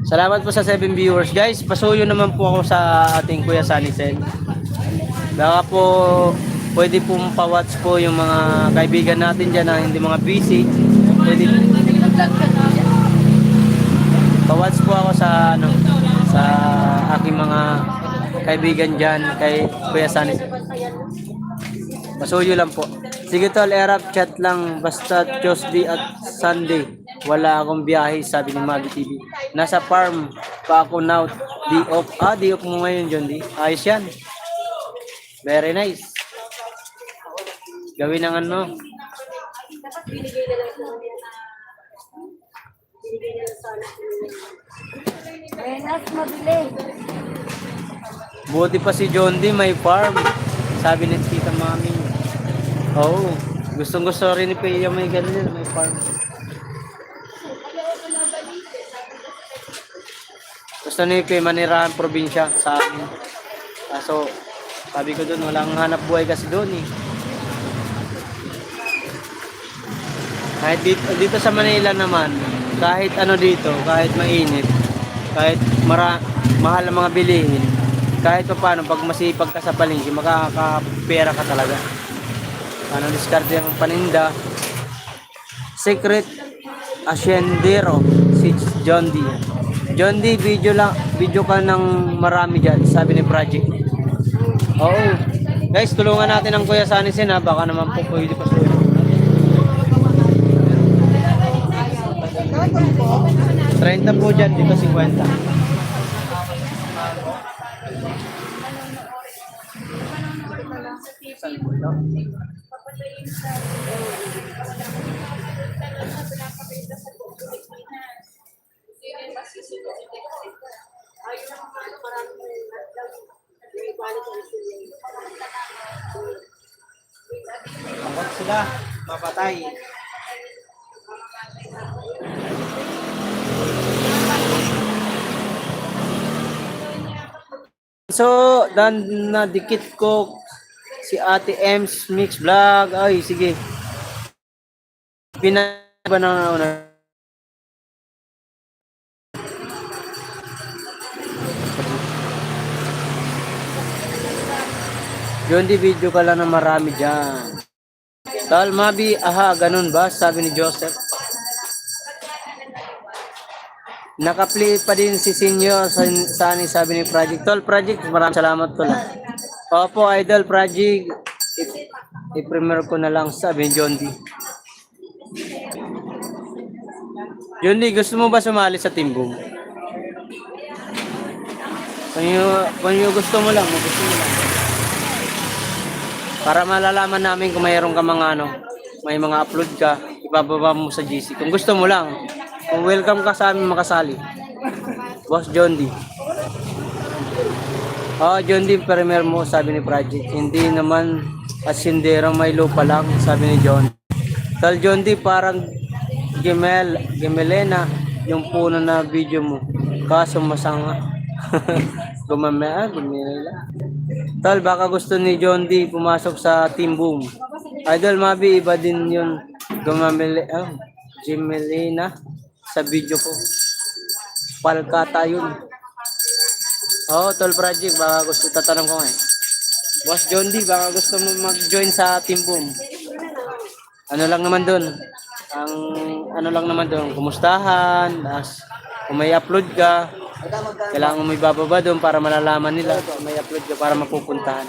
A: Salamat po sa 7 viewers. Guys, pasuyo naman po ako sa ating Kuya Sanicel. Baka po pwede pong pa-watch po yung mga kaibigan natin dyan na hindi mga busy. Pwede pa-watch po ako sa sa aking mga kaibigan dyan kay Kuya Sanis. Pasuyo lang po. Sige tol, Erap, chat lang. Basta Tuesday at Sunday. Wala akong biyahe, sabi ni Magi TV. Nasa farm pa ako now. Di off. Di off mo ngayon, John D. Ayos yan. Very nice. Gawin ng ano.
C: Dapat binigay na lang sa amin. Binigay na lang sana. Renas, mabili.
A: Buti pa si John D. may farm. Sabi ni Tita Mami. Oh, gustong gusto rin ni Pia may ganun, may farm. Gusto ni Pia manirahan probinsya sa amin. Kaso, sabi ko doon, walang hanap buhay kasi doon eh. Kahit dito sa Manila naman, kahit ano dito, kahit mainit, kahit mahal ang mga bilihin, kahit pa paano, pag masipag ka sa palengke, makakapera ka talaga. Ano, diskarte ang paninda. Secret Asyendero, si John D. John D, video ka ng marami dyan, sabi ni Project. Oo. Guys, tulungan natin ang Kuya Sanisen ha, baka naman po pwede pa suyo. 30 po dyan, dito 50. Takot sila, mapatay. So, nadikit ko si Ate Ems Mix Vlog. Ay, sige. Pinaba na una. Yun, di video ka lang na marami dyan. Tal Mabi, aha, ganun ba? Sabi ni Joseph. Naka-play pa din si Senior Sani, sabi ni Project. Tol, Project, maraming salamat tol. Opo, Idol Project. I-premiere ko na lang, sabi ni John D. Jondi, gusto mo ba sumali sa Team Boom? Kung yung gusto mo lang, gusto mo lang. Para malalaman namin kung mayroon ka mga ano, may mga upload ka, ibababa mo sa GC. Kung gusto mo lang, kung welcome ka sa amin makasali. Boss John D. John D, premier mo, sabi ni Project. Hindi naman asindero, may lupa lang, sabi ni John. Tal John D, parang Gemelena, yung puno na video mo. Kaso masanga. Gemela. Tal, baka gusto ni John D pumasok sa Team Boom. Idol Mabi, iba din yun. Gemelena sa video ko. Palkata yun. Tol Project, baka gusto, tatanong ko eh. Boss John D, baka gusto mo mag-join sa Team Boom. Ano lang naman doon? Kumustahan, kung may upload ka, kailangan mo may bababa doon para malalaman nila kung may upload ka para mapupuntahan.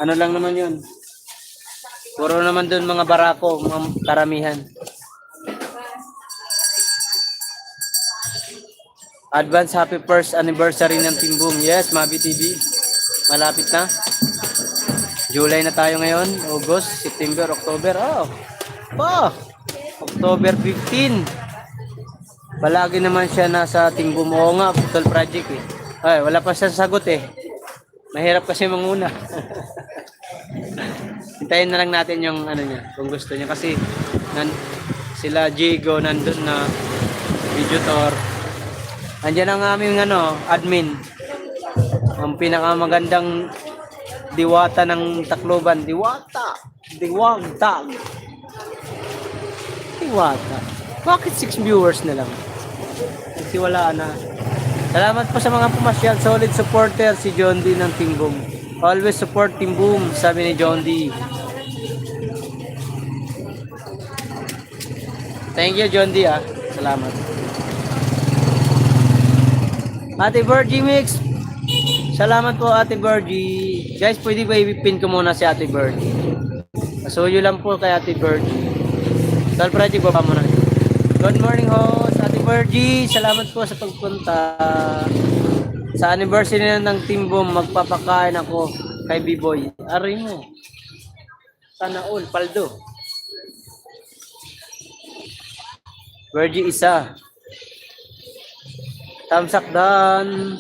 A: Ano lang naman yun? Puro naman doon mga barako, mga karamihan. Advance happy first anniversary ng Team Boom. Yes, Mabi TV. Malapit na. July na tayo ngayon. August, September, October. October 15. Palagi naman siya nasa Team Boom. Oo nga, Tol Project eh. Ay, wala pa siya sagot eh. Mahirap kasi manguna. Hintayin na lang natin yung ano niya, kung gusto niya. Kasi sila Jigo nandun na videotor. Andiyan ang aming admin. Ang pinakamagandang diwata ng Tacloban. Diwata. Bakit 6 viewers na lang? Kasi wala na. Salamat po sa mga pumasyal. Solid supporter si John D ng Team Boom. Always support Team Boom, sabi ni John D. Thank you, John D. Salamat. Ate Virgie Mix. Salamat po, Ate Virgie. Guys, pwede ba i-pin ko muna si Ate Virgie? Pasuyo lang po kay Ate Virgie. Tol Project, baba mo na. Good morning, host. Ate Virgie, salamat po sa pagpunta. Sa anniversary na ng Team Boom, magpapakain ako kay B-Boy. Aray mo. Sana all, paldo. Virgie isa. Thumbs up dan.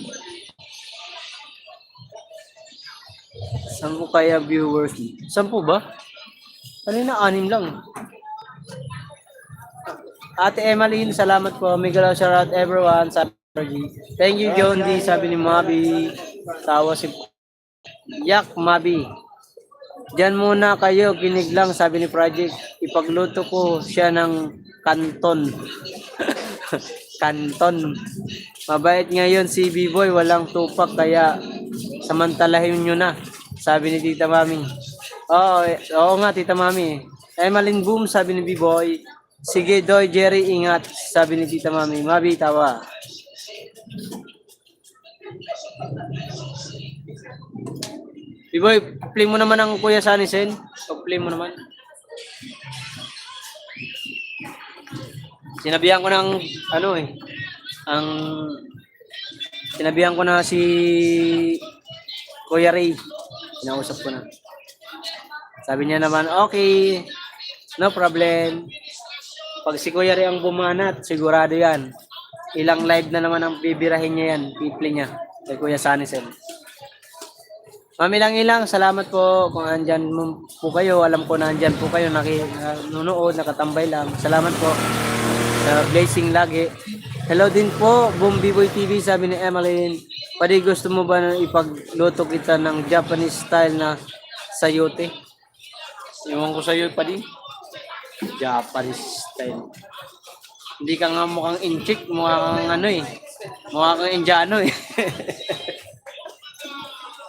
A: 10 kaya viewers. 10 ba? Kanina 6 lang. Ate Emmeline, salamat po. May galaw shout out everyone. Thank you, John D. Sabi ni Mabi. Tawa si Yak Mabi. Diyan muna kayo, kinig lang, sabi ni Project. Ipagluto ko siya ng kanton. Kanton. Mabait ngayon si B-Boy, walang tupak, kaya samantalahin nyo na, sabi ni Tita Mami. Oo nga, Tita Mami. Emmeline Boom, sabi ni B-Boy. Sige, Doy, Jerry, ingat, sabi ni Tita Mami. Mabi, tawa. B-Boy, play mo naman ang Kuya Sanisen. Play mo naman. Sinabihan ko ng sinabihan ko na si Kuya Ray. Kinausap ko na. Sabi niya naman, okay, no problem. Pag si Kuya Ray ang bumanat, sigurado yan. Ilang live na naman ang bibirahin niya yan, piplay niya, kay Kuya Sanisen. Mami lang ilang, salamat po kung andyan po kayo. Alam ko na andyan po kayo, nanonood, nakatambay lang. Salamat po. Blessing lagi. Hello din po, Boom B-Boy TV, sabi ni Emmeline. Pwede gusto mo ba na ipagluto kita ng Japanese style na sayote? Iwan ko sa'yo, pwede. Japanese style. Hindi ka nga mukhang inchik, mukhang mukha kang Indiano eh.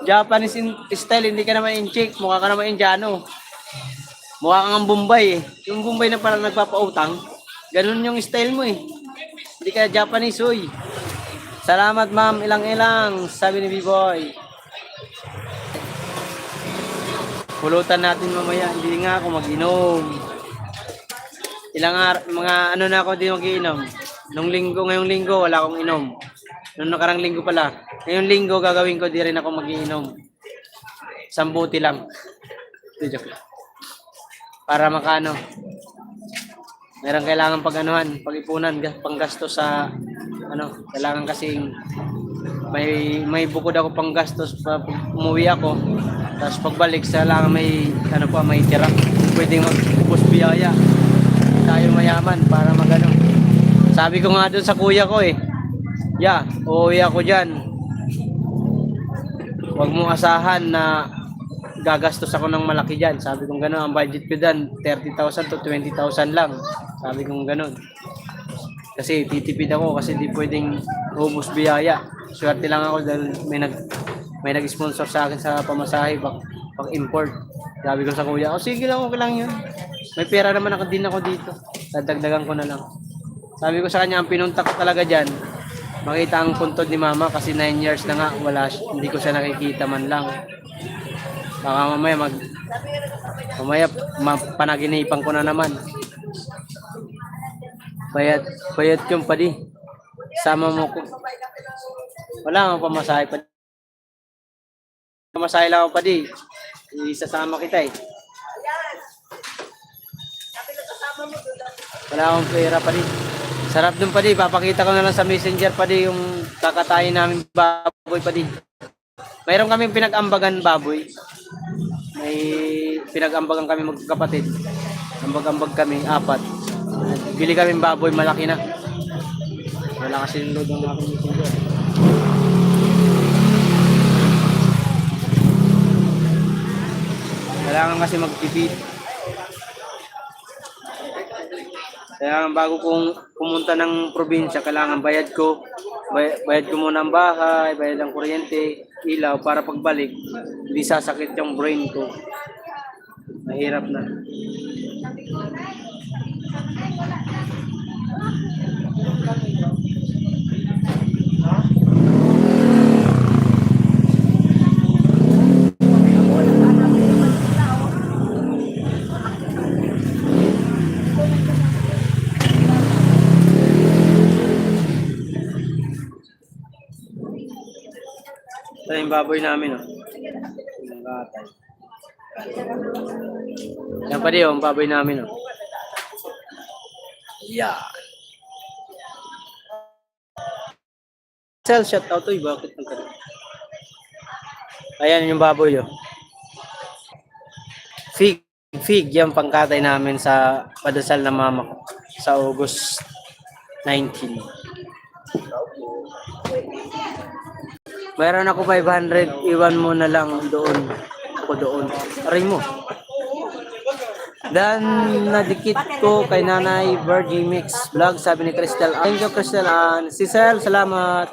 A: Japanese style, hindi ka naman inchik, mukha ka naman Indiano. Mukha kang Bombay eh. Yung Bombay na parang nagpapautang. Ganun yung style mo eh. Hindi ka Japanese, uy. Salamat, ma'am. Ilang-ilang, sabi ni B-Boy. Pulutan natin mamaya. Hindi nga ako mag-inom. Mga ano na ako di mag-inom. Ngayong linggo, wala akong inom. Nung nakarang linggo pala. Ngayong linggo, gagawin ko, di rin ako mag-inom. Sambuti lang. Di joke lang. Para makano. Meron kailangan pag-anuhan, pag-ipunan, panggastos sa ano, kailangan kasing may bukod ako panggastos pa umuwi ako. Tapos pagbalik sa lang may ano pa may tira. Pwedeng mag-ubos biyaya. Tayo mayaman para magano. Sabi ko nga doon sa kuya ko uuwi ako diyan. Huwag mo asahan na gagastos ako ng malaki diyan. Sabi ko gano'n, ang budget ko diyan 30,000 to 20,000 lang. Sabi ko gano'n. Kasi titipid ako kasi di pwedeng ubos biyaya. Swerte lang ako dahil may nag-sponsor sa akin sa pamasahe pag import. Sabi ko sa kuya, sige lang, okay lang yun. May pera naman din ako dito. Dadagdagan ko na lang. Sabi ko sa kanya, ang pinunta ko talaga dyan, makita ang puntod ni mama kasi 9 years na nga, hindi ko siya nakikita man lang. Baka mamaya panaginipan ko na naman. Bayad yung padi. Sama mo ko. Wala akong pamasahe pa. Pamasahe lang ako pa di. Isasama kita eh. Wala akong pera pa di. Sarap dun pa di. Papakita ko na lang sa messenger pa di yung kakatayin namin baboy pa di. Mayroon kaming pinag-ambagan baboy. May pinag-ambagan kami magkapatid. Ambag-ambag kami, 4. Bili kami baboy, malaki na. Wala kasi yung load ng aking messenger. Kailangan kasi magtipid. Kaya bago kong pumunta ng probinsya, kailangan bayad ko muna ang bahay, bayad ang kuryente, ilaw, para pagbalik, hindi sasakit yung brain ko. Mahirap na. Ito yung baboy namin, oh. Yung katay. Yan pa din, oh, ang baboy namin, oh. Yeah. Shout out to you, bakit nagkano? Ayan yung baboy, oh. Fig, yung pangkatay namin sa padasal na mama ko sa August 19. Mayroon ako 500, iwan mo na lang doon. Ako doon. Aray mo. Dan nadikit ko kay Nanay Virgie Mix Vlog, sabi ni Crystal. Thank you, Crystal. Si Sel, salamat.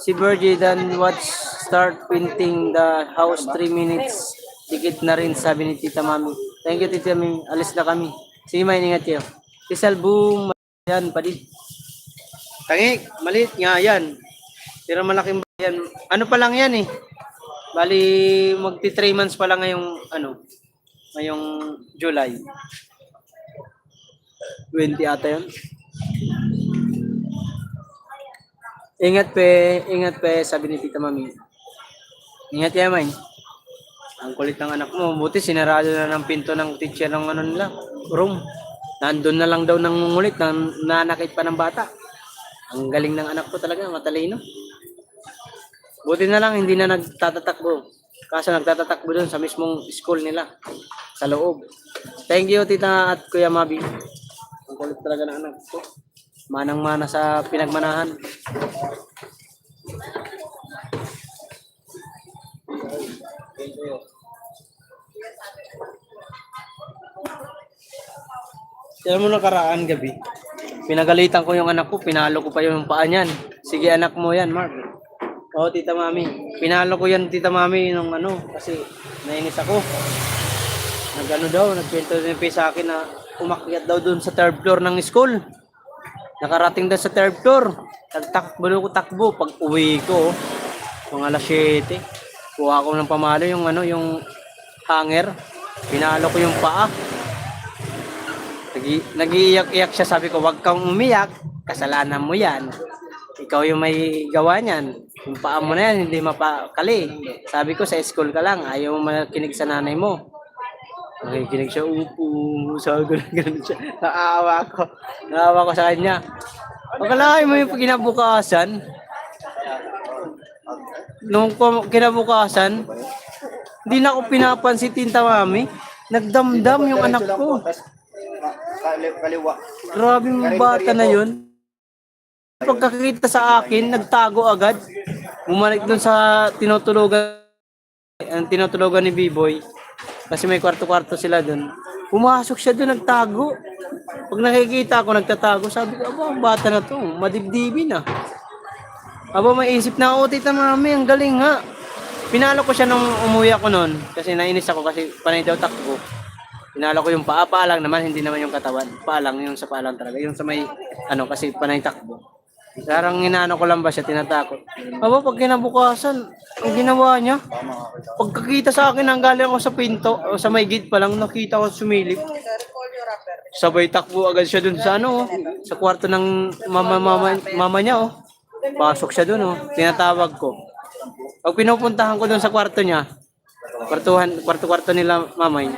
A: Si Virgie, then watch start painting the house 3 minutes. Dikit na rin, sabi ni Tita Mami. Thank you, Tita Mami. Alis na kami. Sige, may ingat kayo. Si Sel, boom. Yan, padi. Tangi, maliit nga yan. Pero malaking yan. Ano pa lang yan eh. Bali, magti 3 months pa lang ngayong July. 20 ata yun. Ingat pe, sabi ni Tita Mami. Ingat yan, May. Ang kulit ng anak mo. Buti sinarado na ng pinto ng teacher ng nila, room. Nandun na lang daw ng ngulit, nanakit pa ng bata. Ang galing ng anak ko talaga, matalino. Buti na lang hindi na nagtatatakbo. Kaso nagtatatakbo doon sa mismong school nila. Sa loob. Thank you, Tita at Kuya Mabi. Ang kulit talaga ng anak ko. Manang-mana sa pinagmanahan. Thank you. Alam mo nakaraan gabi, pinagalitan ko yung anak ko, pinalo ko pa yung paa niyan. Sige anak mo yan, Mark. Oo, Tita Mami. Pinalo ko yan, Tita Mami, nung kasi nainis ako. Nagkwento din sa akin na umakyat daw doon sa 3rd floor ng school. Nakarating daw sa 3rd floor. Takbo. Pag uwi ko, mga alas 7, kuha ko ng pamalo yung hanger. Pinalo ko yung paa. Nag-iiyak-iyak siya. Sabi ko, wag kang umiyak. Kasalanan mo yan. Ikaw yung may gawa niyan. Yung paa mo na yan, hindi mapakali. Sabi ko, sa school ka lang. Ayaw mo makinig sa nanay mo. Nakikinig siya, upo. Sabi ko, ganun siya. Naawa ko sa kanya. Pagkalain mo yung kinabukasan. Nung kinabukasan, hindi na ako pinapansin Tinta Mami. Nagdamdam yung anak ko.
B: Kaliwa.
A: Grabe yung bata na yun. Pagkakita sa akin, nagtago agad. Bumalik dun sa tinutulugan. Ang tinutulugan ni B-Boy. Kasi may kwarto-kwarto sila dun. Pumasok siya dun, nagtago. Pag nakikita ako, nagtatago. Sabi ko, aba, ang bata na to. Madibdibin na. Aba, may isip na ako, Tita Mami. Ang galing nga. Pinalo ko siya nung umuwi ako noon kasi nainis ako kasi panay daw takbo. Pinalo ko yung paa, paa lang naman, hindi naman yung katawan. Paa lang, yung sa paa lang talaga. Yung sa may, kasi panay takbo. Parang inaano ko lang ba siya, tinatakot. Aba, pag kinabukasan, ang ginawa niya, pagkakita sa akin, ang galing ako sa pinto, o sa may gate pa lang, nakita ko sumilip. Sabay takbo agad siya dun sa sa kwarto ng mama niya, Pasok siya dun, tinatawag ko. Pag pinupuntahan ko doon sa kwarto niya, kwarto nila mamay,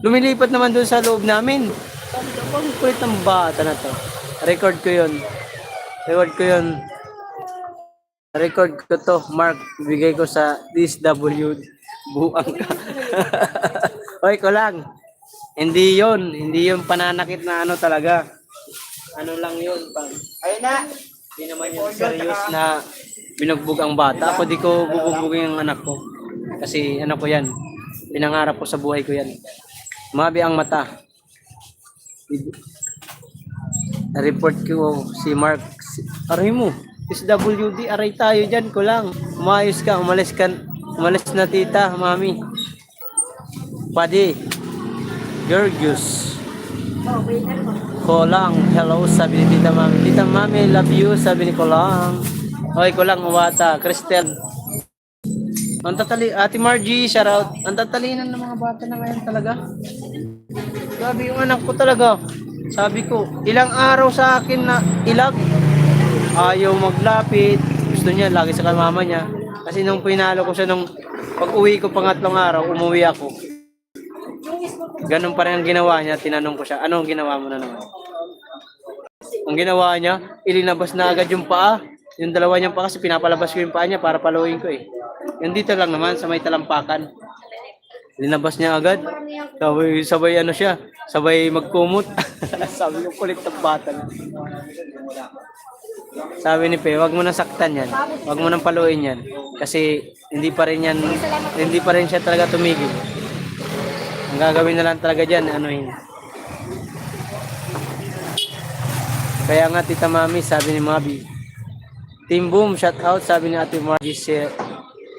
A: lumilipat naman doon sa loob namin. Sabi ko, ang kulit ng bata na to. Record ko yun. Record ko to, Mark. Bigay ko sa DSW. Buang ka. Hoy, ko lang. Hindi yun pananakit na talaga. Ano lang yun.
B: Ayun na.
A: Hindi naman yung serious na binugbog ang bata. Ako di ko bubugbugin ang anak ko. Kasi ko yan. Pinangarap ko sa buhay ko yan. Mabi ang mata. Na-report ko si Mark. Aray mo. SWD, aray tayo dyan ko lang. Umayos ka. Umalis na Tita, Mami. Padi. Georgius. Kolang. Hello, sabi ni Tita Mami. Tita Mami, love you, sabi ni Kolang. Hoy, Kolang, Uwata. Cristel. Ate Margie, shout out. Ang tatalinan ng mga bata na ngayon talaga. Grabe yung anak ko talaga. Sabi ko, ilang araw sa akin na ilag. Ayaw maglapit. Gusto niya, lagi sa mama niya. Kasi nung pinalo ko siya nung pag-uwi ko pangatlong araw, umuwi ako. Ganun pa rin ang ginawa niya. Tinanong ko siya, ano ang ginawa mo na naman? Ang ginawa niya, ilinabas na agad yung paa. Yung dalawa niyang paa kasi pinapalabas ko yung paa niya para paluin ko Yung dito lang naman sa may talampakan. Linabas niya agad. Sabay siya. Sabay magkumot. Sabi yung kulit ng bata. Sabi ni Pe, wag mo nang saktan yan. Wag mo nang paluin yan. Kasi hindi pa rin siya talaga tumigil. Ang gagawin na lang talaga dyan, Kaya nga Tita Mami, sabi ni Mabi. Team Boom, shout out, sabi ni Ate Margie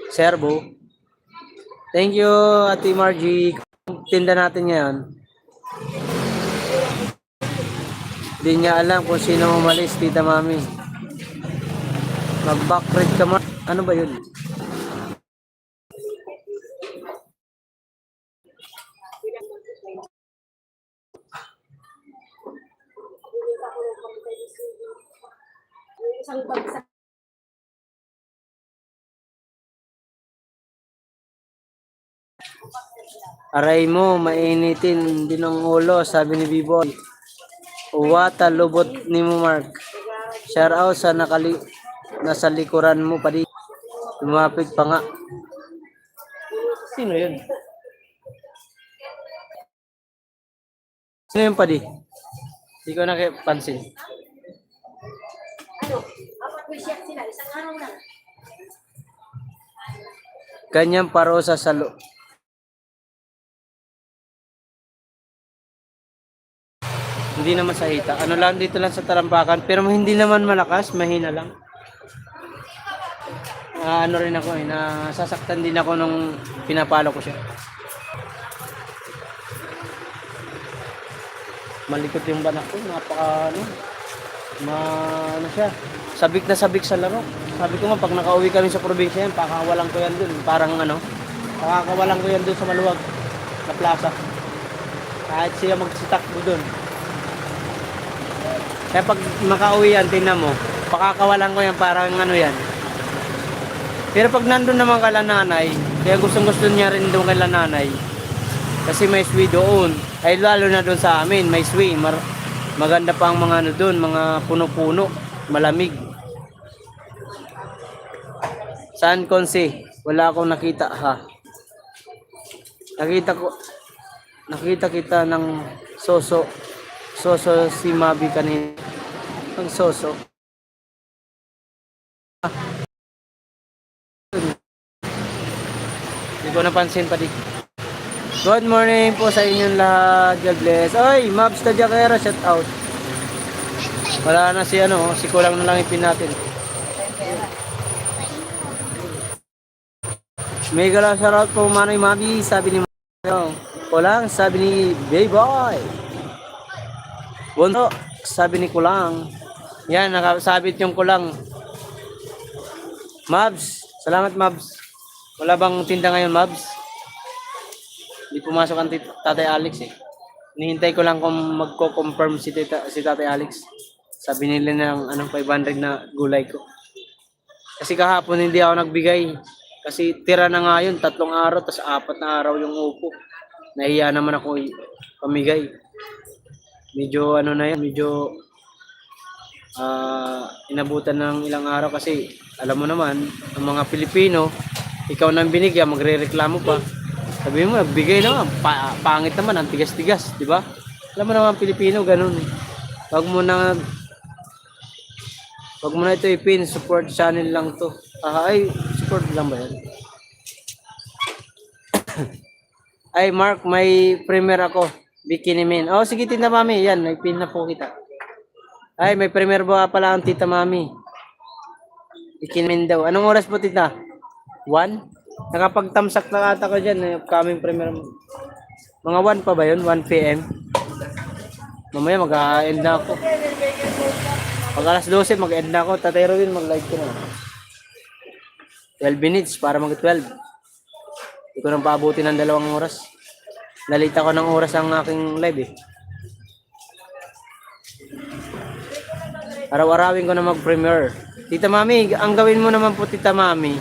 A: Serbo. Thank you, Ate Margie. Tinda natin ngayon. Hindi niya alam kung sino umalis, Tita Mami. Mag-backread ka man. Ano ba yun?
C: Isang bagsak.
A: Aray mo, mainitin din ang ulo, sabi ni B-Boy. Uwata, lubot ni mo, Mark. Shout out sa nasa likuran mo, Padi. Lumapit pa nga. Sino yun? Sino yun, Padi? Hindi ko nakipansin.
C: Apat may siyak sila, isang araw na.
A: Kanyang parosa sa hindi naman sa hita. Ano lang dito lang sa talampakan. Pero hindi naman malakas. Mahina lang. Rin ako nasasaktan din ako nung pinapalo ko siya. Malikot yung banak ko. Siya. Sabik na sabik sa laro. Sabi ko nga, pag nakauwi kami sa probinsya yan, pakakawalan ko yan dun. Pakakawalan ko yan dun sa maluwag. sa plaza. Kahit sila magsitakbo doon. Kaya pag makauwi yan, tingnan mo, pakakawalan ko yan, parang ano yan. Pero pag nandun naman kala nanay, kaya gustong gusto niya rin doon kala nanay. Kasi may swi doon. Ay lalo na doon sa amin, may swi. Maganda pa ang mga ano doon, mga puno-puno, malamig. Saan Konsi? Wala akong nakita ha. Nakita kita ng soso. Soso si Mabi kanina. Ang soso. Hindi ko napansin pa di. Good morning po sa inyong lahat. God bless. Oy, Mabs Tajakera, shout out. Wala na si si Kulang na lang ipin natin. Mega la shout out po Manoy Mabi, sabi ni Kulang, sabi ni Bayboy. Bunso, sabi ni Kulang. Yan, nakasabit yung Kulang. Mabs, salamat Mabs. Wala bang tinda ngayon Mabs? Hindi pumasok ang Tatay Alex eh. Hinihintay ko lang kung magko-confirm si Tatay Alex. Sabi nila ng 500 na gulay ko. Kasi kahapon hindi ako nagbigay. Kasi tira na nga yun, 3 araw, tas 4 na araw yung upo. Nahiya naman ako pamigay. Medyo na yan, medyo inabutan ng ilang araw kasi alam mo naman, ang mga Pilipino, ikaw nang binigyan, magre-reklamo pa. Sabi mo, nagbigay naman, pangit naman, ang tigas-tigas, di ba? Alam mo naman, Pilipino, ganun. Wag mo na ito ipin, support channel lang to. Ay, support lang ba yan? Ay, Mark, may premiere ako. Bikini Man. Oh, sige, Tita Mami. Yan, may pin na po kita. Ay, may premiere ba pala ang Tita Mami? Bikini Man daw. Anong oras po, Tita? 1? Nakapag-tamsak na ata ko dyan. Coming premiere mo. Mga 1 pa ba yun? 1 p.m.? Mamaya mag-end na ako. Pag alas 12, mag-end na ako. Tatay Rowin, mag-live ko na. 12 minutes para mag-12. Hindi ko nang paabuti ng 2 oras. Nalita ko ng oras ang aking live eh. Araw-arawin ko na mag-premiere. Tita Mami, ang gawin mo naman po Tita Mami,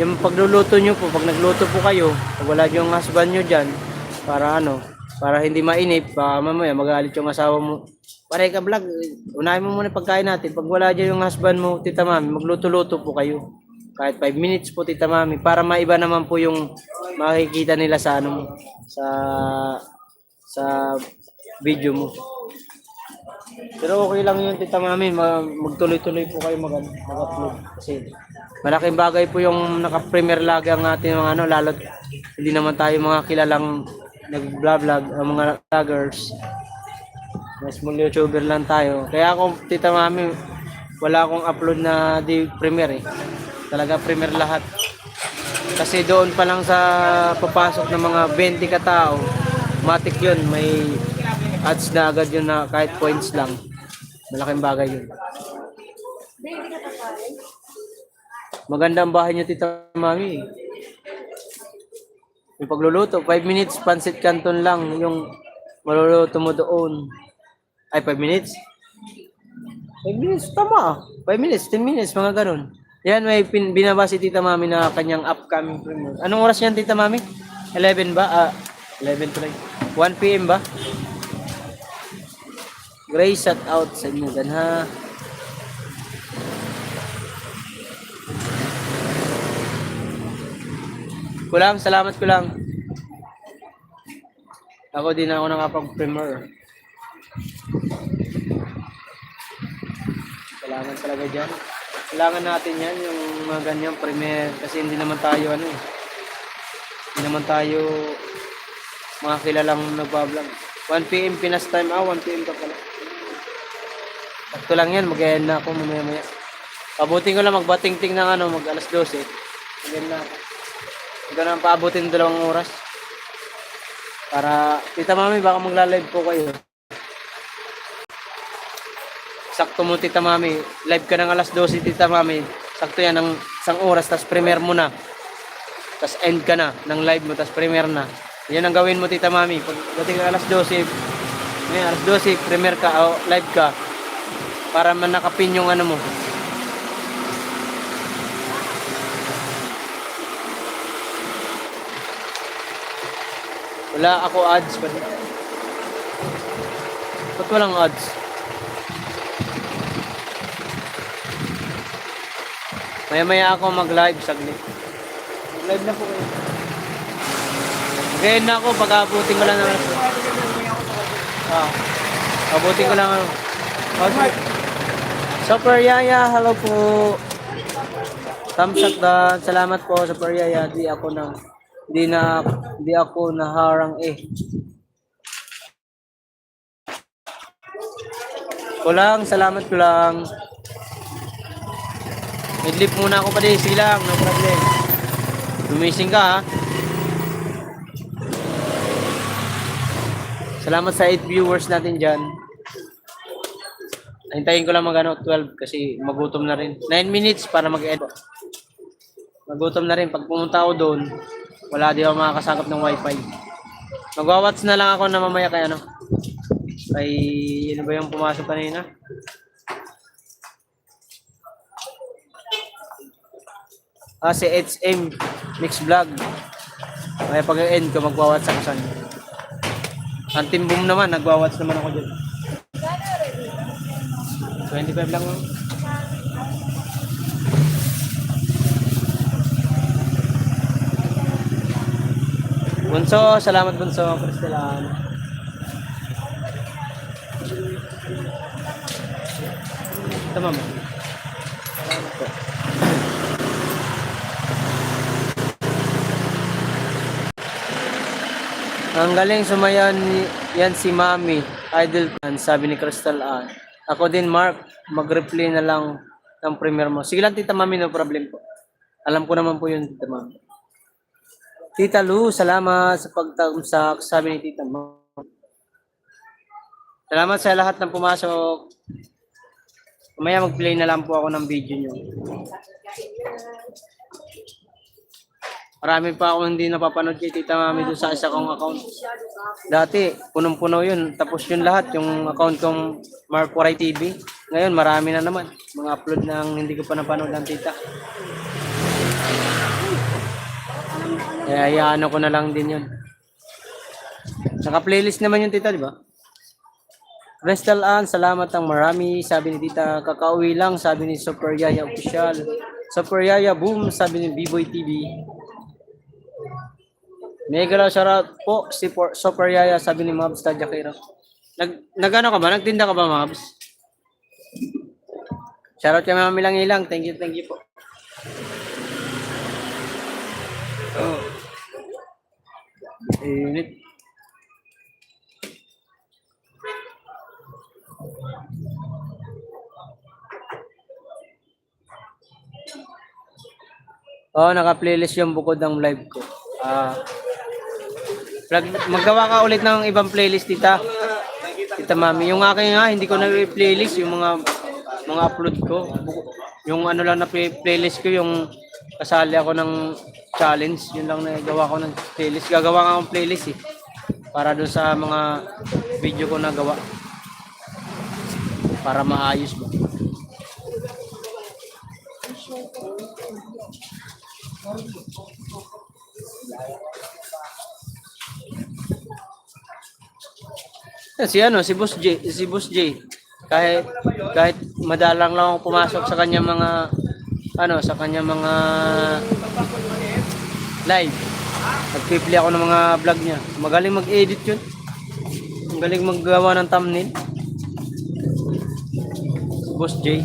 A: yung pagluluto nyo po, pag nagluto po kayo, pag wala yung husband nyo dyan, para hindi mainip, mamaya magalit yung asawa mo. Pare ka vlog, unahin mo muna pagkain natin. Pag wala dyan yung husband mo, Tita Mami, magluto-luto po kayo. Kahit 5 minutes po Tita Mami, para maiba naman po yung makikita nila sa sa video mo. Pero okay lang yun Tita Mami, magtuloy-tuloy po kayo mag-upload kasi malaking bagay po yung naka-premiere lagi ang ating mga lalo hindi naman tayo mga kilalang nag-vlog, ang mga vloggers. Mas small YouTuber lang tayo. Kaya ako Tita Mami, wala akong upload na di premiere eh. Talaga premiere lahat. Kasi doon pa lang sa papasok ng mga 20 katao, matik yun, may ads na agad yun na kahit points lang. Malaking bagay yun. Maganda ang bahay niyo Tita Mami. Yung pagluluto, 5 minutes, pansit canton lang yung maluluto mo doon. Ay, 5 minutes? 5 minutes, tama. 5 minutes, 10 minutes, mga ganun. Yan, may binaba si Tita Mami na kanyang upcoming premiere. Anong oras yan, Tita Mami? 11 ba? 11 to 1 p.m. ba? Grace, shout out sa inyo dyan, ha? Kulang, salamat Kulang. Ako din ako nakapag-premiere. Salamat talaga dyan. Kailangan natin yan, yung mga ganyang premiere. Kasi hindi naman tayo hindi naman tayo mga kilalang nagbablog. 1 p.m. Pinas time. 1 p.m. ka pala. Sakto lang yan, mag-end na ako mamaya-maya. Pabutin ko lang magbating-ting ng mag alas 12. Mag-end na ako. Ito na paabutin 2 oras. Para, Tita Mami, baka magla-live po kayo. Sakto mo Tita Mami, live ka ng alas 12 Tita Mami. Sakto yan ng 1 oras, tas premiere mo na. Tas end ka na ng live mo, tas premiere na. Yan ang gawin mo, Tita Mami. Pagdating ng alas 12, ngayon, alas 12, premier ka o live ka para man nakapin yung ano mo. Wala ako ads pa. Ba't walang ads? Maya-maya ako mag-live saglit. Mag-live na po kayo. Mag-end na ako pag-abutin ko lang ng alas. Abutin ko lang ano. Super Yaya, hello po. Thumbs up dan. Salamat po Super Yaya. Di ako naharang eh. Kulang, salamat ko lang. Midlip muna ako pa din, silang, no problem. Dumising ka ha. Salamat sa 8 viewers natin dyan. Hintayin ko lang mag 12 kasi magutom na rin. 9 minutes para mag-edit. Magutom na rin. Pag pumunta ako doon, wala di ako makakasakap ng wifi. Magwa-watch na lang ako na mamaya kay ano. Kay, yun ba yung pumasok kanina? Si HM Mix Vlog. Kaya pag-end ko, magwa-watch ako saan. Ang Team Boom naman, nagwa-watch naman ako dyan. 25 lang mo. Bunso, salamat Bunso, Cristelan. Ito ma'am. Salamat po. Ang galing sumayan yan si Mami, idol fan, sabi ni Crystal Ann. Ako din Mark, mag-reply na lang ng premiere mo. Sige lang Tita Mami, no problem po. Alam ko naman po yun Tita Mami. Tita Lu, salamat sa pagtamsak, sabi ni Tita Mami. Salamat sa lahat ng pumasok. Mamaya mag-play na lang po ako ng video nyo. Marami pa ako hindi napapanood kay Tita Mami doon sa isa kong account. Dati, punong-puno yun. Tapos yun lahat, yung account kong Mark Waray TV. Ngayon, marami na naman. Mga upload na hindi ko pa napanood ng Tita. Kaya iyaano ko na lang din yun. Naka-playlist naman yung Tita, di ba? Crystal Ann, salamat ang marami. Sabi ni Tita, kakauwi lang. Sabi ni Super Yaya Official. Super Yaya, boom. Sabi ni B-Boy TV. Mega lang shoutout po si Super Yaya, sabi ni Mabs Tadjakira. Nagano ka ba? Nagtinda ka ba, Mabs? Shoutout kay Mami lang ilang. Thank you po. Oh. Init. Naka-playlist yung bukod ng live ko. Maggawa ka ulit ng ibang playlist, Tita. Tita Mami. Yung akin nga, hindi ko na-playlist yung mga upload ko. Yung ano lang na playlist ko, yung kasali ako ng challenge. Yun lang nagawa ko ng playlist. Gagawa nga akong playlist eh. Para doon sa mga video ko nagawa. Para maayos ba. Si Boss J. Kahit madalang lang ako pumasok sa kanyang mga live. Nagpi-play ako ng mga vlog niya. Magaling mag-edit 'yun. Magaling maggawa ng thumbnail. Boss J.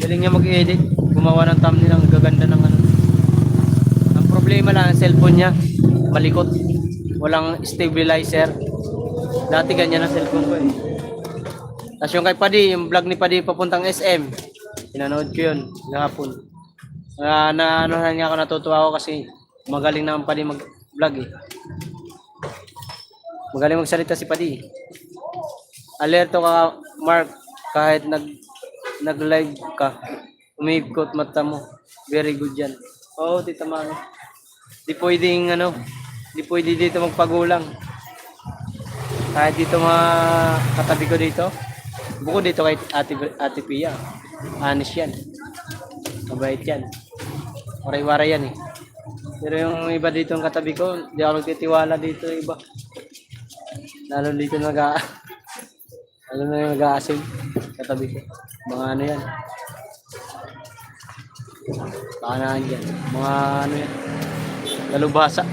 A: Galing niya mag-edit, gumawa ng thumbnail, ang gaganda ng ano. Ang problema lang, ang cellphone niya malikot. Walang stabilizer. Dati ganyan ang cellphone ko eh. Tapos yung kay Padi, yung vlog ni Padi papuntang SM. Pinanood ko yun, gahapon. Niya ako, natutuwa ako kasi magaling naman Padi mag-vlog eh. Magaling magsalita si Padi. Alerto ka, Mark, kahit nag-live ka, umikot mata mo. Very good yan. Oo, Tita Mami. Di pwedeng ano, di pwede dito magpagulang. Kahit dito mga katabi ko dito. Bukod dito kay Ate Pia. Anis yan. Mabait yan. Waray-waray yan eh. Pero yung iba dito ang katabi ko, di ako nagtitiwala dito yung iba. Lalo dito lalo na yung nag-aasim katabi ko. Mga ano yan. Baka na yan. Mga ano yan. Dalubhasa.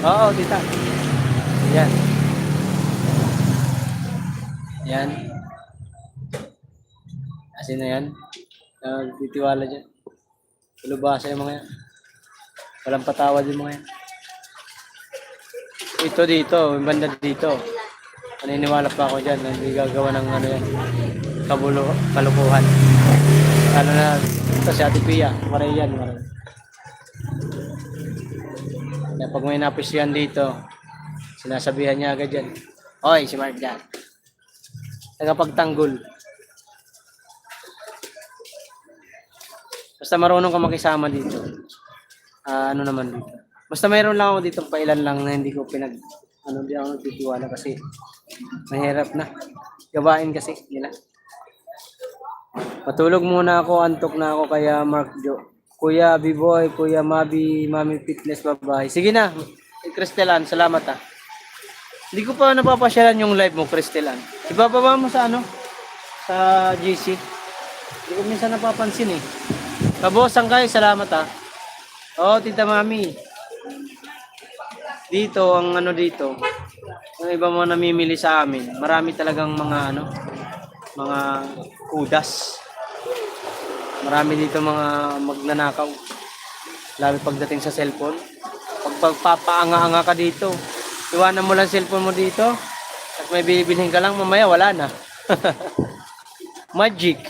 A: Oo, tita. Yan. Yan. Asin na yan. Nagtitiwala dyan. Dalubhasa yung mga yan. Walang patawad yung mga yan. Ito dito, yung banda dito. Naniniwala pa ako dyan na hindi gagawa ng ano yan. Kalukuhan. Lalo na ito si Ate Pia. Maray yan. Maray. Kaya pag may napisyan dito, sinasabihan niya agad yan. Hoy, si Mark dyan. Tagapagtanggol. Basta marunong ka makisama dito. Ano naman dito. Basta mayroon lang ako dito pailan lang na hindi ko di ako nagtitiwala kasi mahirap na. Gawain kasi nila. Matulog muna ako, antok na ako kaya Mark Jo. Kuya B-Boy, Kuya Mabi, Mami Fitness, babae. Sige na, Cristelan, salamat ah. Hindi ko pa napapasyalan yung live mo, Cristelan. Ibababa mo sa sa GC. Hindi ko minsan napapansin eh. Kabosang kayo, salamat ah. Oo, Tita Mami. Dito, ang dito, ang iba mga namimili sa amin, marami talagang mga mga kudas. Marami dito mga magnanakaw. Lalo pagdating sa cellphone. Pag pagpapaanga-anga ka dito, iwanan mo lang cellphone mo dito, at may bibilhin ka lang, mamaya wala na. Magic.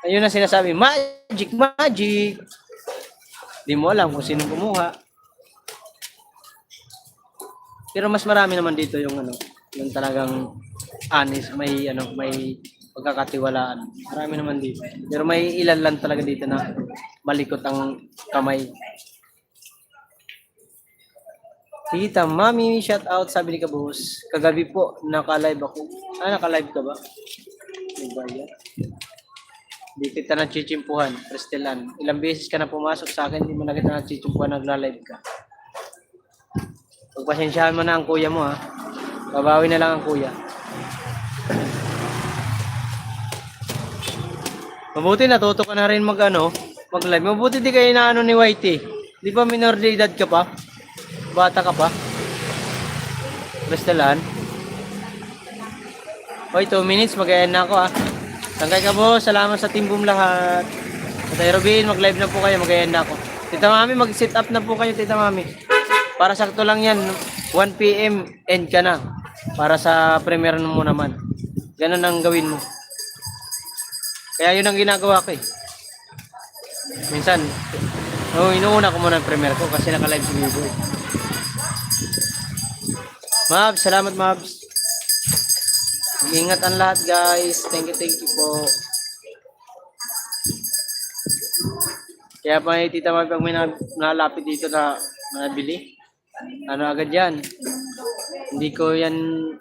A: Ayun na sinasabi, magic, magic. Di mo alam kung sino kumuha. Pero mas marami naman dito yung yung talagang honest, may pagkakatiwalaan. Marami naman dito. Pero may ilan lang talaga dito na malikot ang kamay. Tita Mami, shout out, sabi ni Kabus. Kagabi po, naka-live ako. Naka-live ka ba? Diba yan? Di kita nachichimpuhan, Cristelan. Ilang beses ka na pumasok sa akin, hindi mo na kita nachichimpuhan, nagla-live ka. Pagpasensyahan mo na ang kuya mo ha. Babawi na lang ang kuya. Mabuti natuto ka na rin mag-live. Mabuti di kayo na ni Whitey. Di ba minor de edad ka pa? Bata ka pa? Cristelan. Hoy, 2 minutes, mag-end na ako ha. Tangkay ka po, salamat sa team boom lahat. Tatay Robin, mag-live na po kayo, mag-end na ako. Tita Mami, mag-sit up na po kayo, Tita Mami. Para sakto lang yan, 1 PM, end ka na. Para sa premiere mo naman. Ganun ang gawin mo. Kaya yun ang ginagawa ko eh. Minsan, inuuna ko muna ang premiere ko kasi naka-live si Biboy. Mabs, salamat Mabs. Ingat ang lahat guys. Thank you po. Kaya pa Tita Mabs, pag may nalapit dito na nabili, agad yan. Hindi ko yan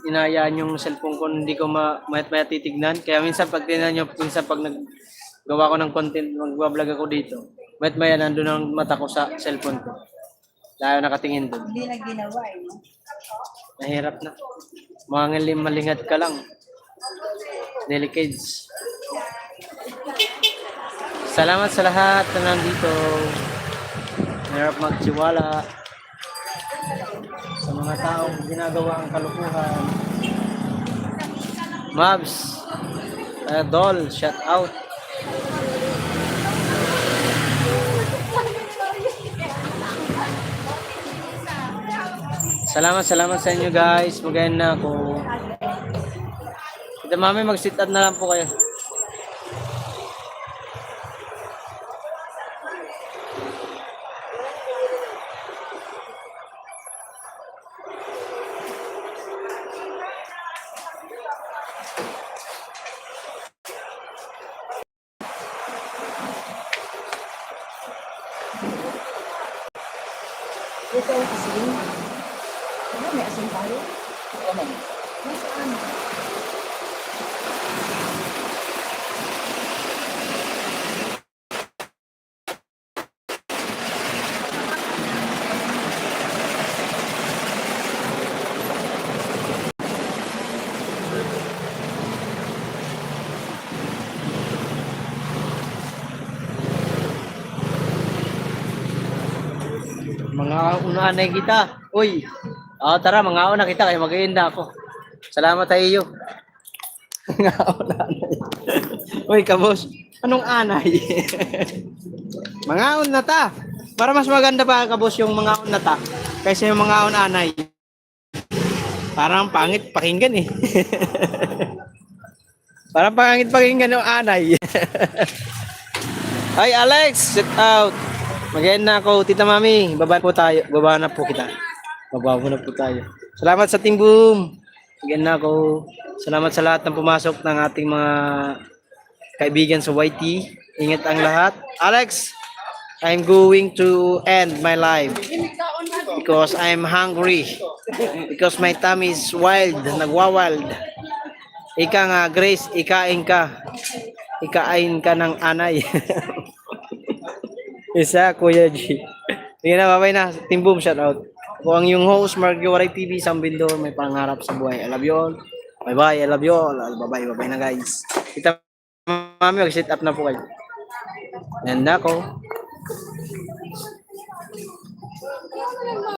A: inayaan yung cellphone ko, hindi ko mayat titignan. Kaya minsan pag tingnan nyo, minsan pag naggawa ko ng content, mag-vlog ako dito, mayat nandun ang mata ko sa cellphone ko. Dahil nakatingin doon.
C: Hindi na ginawa eh.
A: Mahirap na. Malingat ka lang. Delicates. Salamat sa lahat na nandito. Mahirap magtiwala sa mga taong ginagawa ang kalukuhan. Mabs, Dol, shout out. Salamat sa inyo guys. Magayon na ako. Tita Mami, mag-sit up na lang po kayo.
C: Ito ang asin. Ano, may asin tayo? Nasaan?
A: Mga unanay kita. Uy. Tara, mga una kita kaya mag-iinda ako. Salamat sa iyo. Mga unanay. Uy, kabos. Anong anay? Mga una ta. Para mas maganda pa kabos yung mga una ta kaysa yung mga unanay. Parang pangit pakinggan eh. Parang pangit pakinggan yung anay. Ay, Alex, sit out. Mag-end na ako, Tita Mami. Baba po tayo. Baba na po kita. Baba na po tayo. Salamat sa Team Boom. Mag-end na ako. Salamat sa lahat ng pumasok ng ating mga kaibigan sa YT. Ingat ang lahat. Alex, I'm going to end my life because I'm hungry. Because my tummy is wild. Nagwawild. Ika nga, Grace, ikain ka. Ikain ka ng anay. Isa, Kuya G. Sige na, babay na. Team Boom, shout out. Ako ang yung host, Mark Waray TV, Sambindor, may pangarap sa buhay. I love you all. Bye-bye, I love you all. Bye-bye, bye-bye na guys. Kita, Mami, mag-sit up na po kayo. And ako.